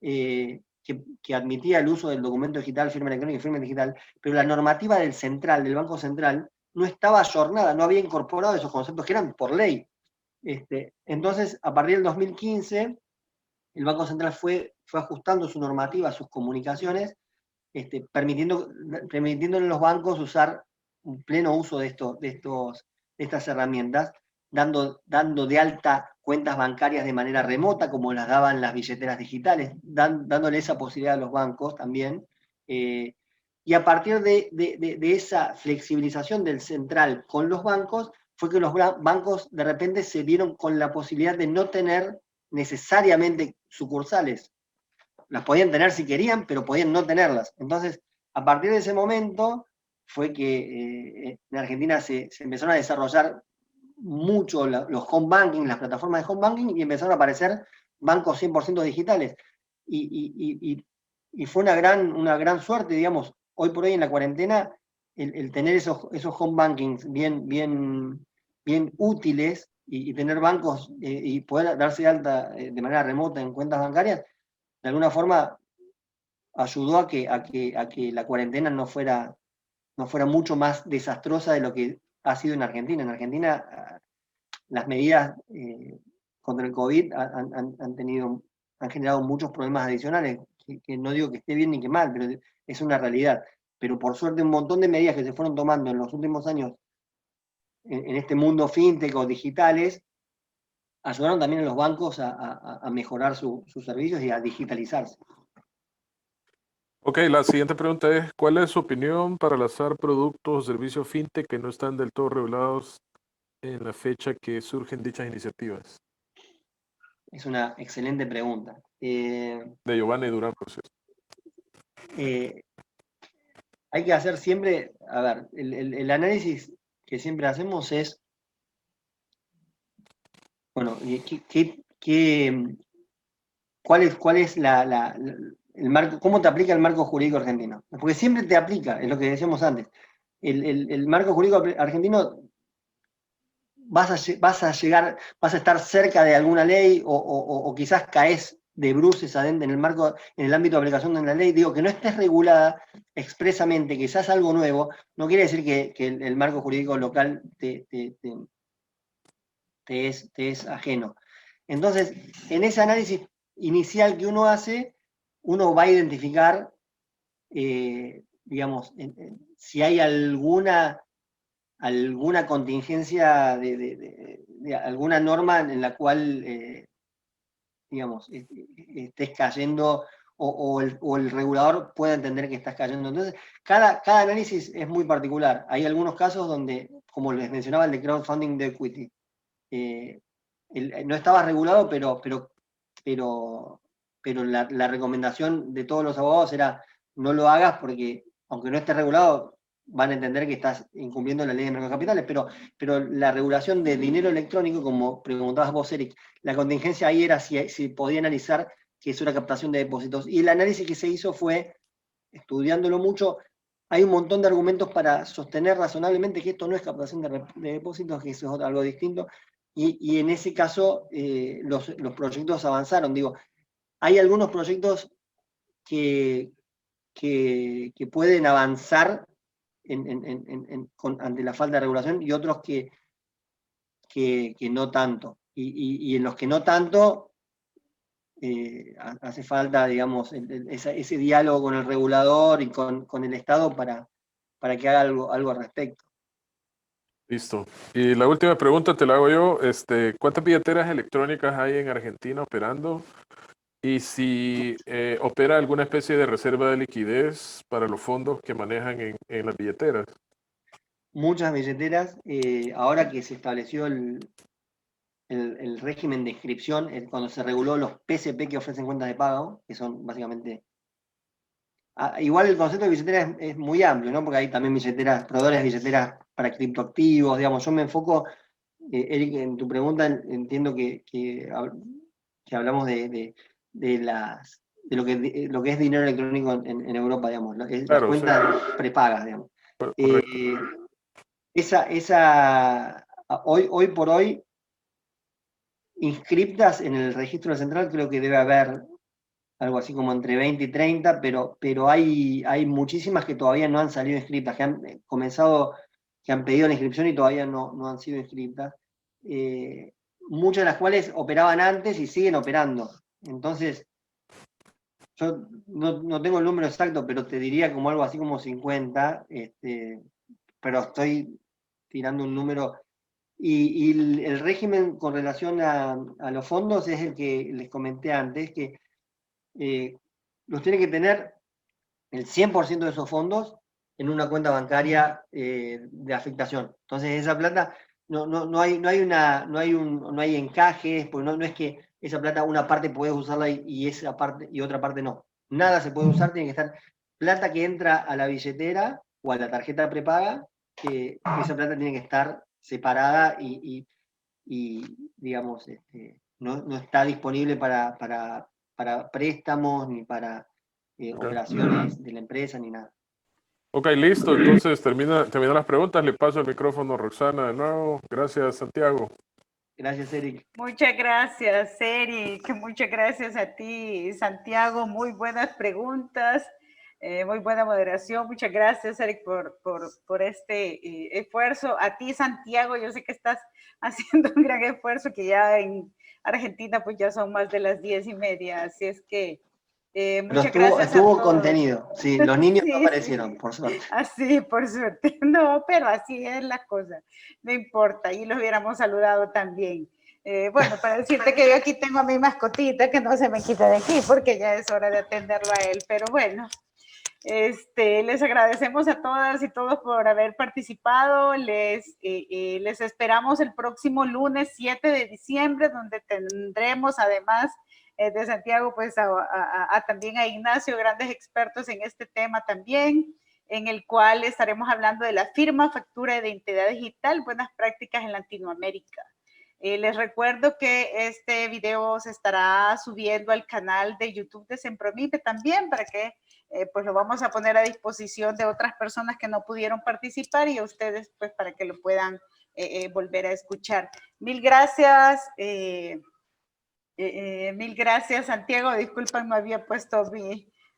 Speaker 3: que admitía el uso del documento digital, firma electrónica y firma digital, pero la normativa del Banco Central, no estaba ayornada, no había incorporado esos conceptos que eran por ley. Entonces, a partir del 2015, el Banco Central fue ajustando su normativa, sus comunicaciones, permitiéndole a los bancos usar un pleno uso de estas herramientas, dando de alta cuentas bancarias de manera remota, como las daban las billeteras digitales, dándole esa posibilidad a los bancos también. Y a partir de esa flexibilización del central con los bancos, fue que los bancos de repente se vieron con la posibilidad de no tener necesariamente sucursales. Las podían tener si querían, pero podían no tenerlas. Entonces, a partir de ese momento fue que en Argentina se empezaron a desarrollar mucho los home banking, las plataformas de home banking, y empezaron a aparecer bancos 100% digitales. Y fue una gran suerte, digamos, hoy por hoy en la cuarentena, el tener esos home bankings bien útiles, y tener bancos y poder darse de alta de manera remota en cuentas bancarias, de alguna forma ayudó a que la cuarentena no fuera mucho más desastrosa de lo que ha sido en Argentina. En Argentina las medidas contra el COVID han generado muchos problemas adicionales, que no digo que esté bien ni que mal, pero es una realidad. Pero por suerte un montón de medidas que se fueron tomando en los últimos años en este mundo fintech o digitales, ayudaron también a los bancos a mejorar sus servicios y a digitalizarse.
Speaker 4: Ok, la siguiente pregunta es, ¿cuál es su opinión para lanzar productos o servicios fintech que no están del todo regulados en la fecha que surgen dichas iniciativas?
Speaker 3: Es una excelente pregunta.
Speaker 4: De Giovanni Durán, por cierto.
Speaker 3: Hay que hacer siempre, a ver, el análisis que siempre hacemos es, bueno, ¿cuál es el marco, cómo te aplica el marco jurídico argentino? Porque siempre te aplica, es lo que decíamos antes. El marco jurídico argentino vas a llegar, vas a estar cerca de alguna ley o quizás caes de bruces adentro en el ámbito de aplicación de la ley. Digo, que no estés regulada expresamente, que seas algo nuevo, no quiere decir que el marco jurídico local te es ajeno. Entonces, en ese análisis inicial que uno hace, uno va a identificar, digamos, si hay alguna contingencia de alguna norma en la cual, digamos, estés cayendo o el regulador pueda entender que estás cayendo. Entonces, cada análisis es muy particular. Hay algunos casos donde, como les mencionaba, el de crowdfunding de equity, no estaba regulado, pero la recomendación de todos los abogados era no lo hagas porque, aunque no esté regulado, van a entender que estás incumpliendo la ley de mercados de capitales, pero la regulación de dinero electrónico, como preguntabas vos, Eric, la contingencia ahí era si podía analizar que es una captación de depósitos. Y el análisis que se hizo fue, estudiándolo mucho, hay un montón de argumentos para sostener razonablemente que esto no es captación de depósitos, que eso es algo distinto, y en ese caso los proyectos avanzaron. Digo, hay algunos proyectos que pueden avanzar ante la falta de regulación y otros que no tanto. Y en los que no tanto, hace falta, digamos, ese diálogo con el regulador y con el Estado para que haga algo al respecto.
Speaker 4: Listo. Y la última pregunta te la hago yo. ¿Cuántas billeteras electrónicas hay en Argentina operando? Y si opera alguna especie de reserva de liquidez para los fondos que manejan en las billeteras.
Speaker 3: Muchas billeteras, ahora que se estableció el régimen de inscripción, cuando se reguló los PSP que ofrecen cuentas de pago, que son básicamente... igual el concepto de billetera es muy amplio, ¿no? Porque hay también billeteras, proveedores de billeteras para criptoactivos, digamos. Yo me enfoco, Eric, en tu pregunta entiendo que hablamos de lo que es dinero electrónico en Europa, digamos, ¿no? Las
Speaker 4: Claro,
Speaker 3: cuentas prepagas, digamos.
Speaker 4: Correcto.
Speaker 3: Hoy por hoy, inscriptas en el registro central, creo que debe haber algo así como entre 20 y 30, pero hay muchísimas que todavía no han salido inscriptas, que han pedido la inscripción y todavía no han sido inscriptas. Muchas de las cuales operaban antes y siguen operando. Entonces, yo no tengo el número exacto, pero te diría como algo así como 50, pero estoy tirando un número. Y el régimen con relación a los fondos es el que les comenté antes, que los tiene que tener el 100% de esos fondos en una cuenta bancaria de afectación. Entonces esa plata no hay encajes, porque no es que esa plata una parte puedes usarla y esa parte y otra parte no. Nada se puede usar, tiene que estar plata que entra a la billetera o a la tarjeta prepaga, esa plata tiene que estar separada y digamos, no está disponible para préstamos ni para operaciones de la empresa ni nada.
Speaker 4: Ok, listo. Entonces termina las preguntas. Le paso el micrófono a Roxana de nuevo. Gracias, Santiago.
Speaker 3: Gracias, Eric.
Speaker 1: Muchas gracias, Eric. Muchas gracias a ti, Santiago. Muy buenas preguntas, muy buena moderación. Muchas gracias, Eric, por este esfuerzo. A ti, Santiago, yo sé que estás haciendo un gran esfuerzo, que ya en Argentina pues ya son más de las 10:30, así es que muchas gracias a
Speaker 3: estuvo
Speaker 1: todos.
Speaker 3: contenido, sí, los niños
Speaker 1: Sí,
Speaker 3: no aparecieron,
Speaker 1: sí.
Speaker 3: por suerte.
Speaker 1: Así, por suerte. No, pero así es la cosa, no importa, y los hubiéramos saludado también. Bueno, para decirte que yo aquí tengo a mi mascotita que no se me quita de aquí porque ya es hora de atenderlo a él, pero bueno. Les agradecemos a todas y todos por haber participado. Les esperamos el próximo lunes 7 de diciembre, donde tendremos además de Santiago, pues también a Ignacio, grandes expertos en este tema también, en el cual estaremos hablando de la firma, factura de identidad digital, buenas prácticas en Latinoamérica. Les recuerdo que este video se estará subiendo al canal de YouTube de Sempromipe también, para que pues lo vamos a poner a disposición de otras personas que no pudieron participar y a ustedes pues para que lo puedan volver a escuchar. Mil gracias. Mil gracias, Santiago. Disculpen, no había puesto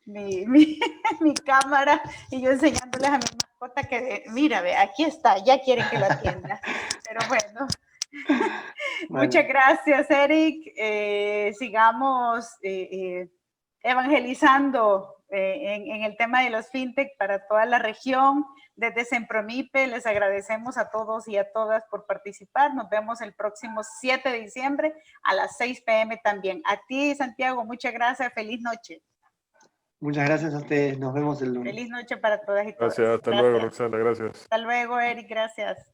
Speaker 1: mi cámara y yo enseñándoles a mi mascota que, mira, ve, aquí está, ya quiere que la atienda. Pero bueno. Muchas gracias, Eric. Sigamos evangelizando en el tema de los fintech para toda la región. Desde Sempromipe les agradecemos a todos y a todas por participar. Nos vemos el próximo 7 de diciembre a las 6 p.m. también. A ti, Santiago, muchas gracias. Feliz noche.
Speaker 3: Muchas gracias a ustedes. Nos vemos el lunes.
Speaker 1: Feliz noche para todas y todos.
Speaker 4: Gracias, hasta luego, Roxana, gracias.
Speaker 1: Hasta luego, Eric, gracias.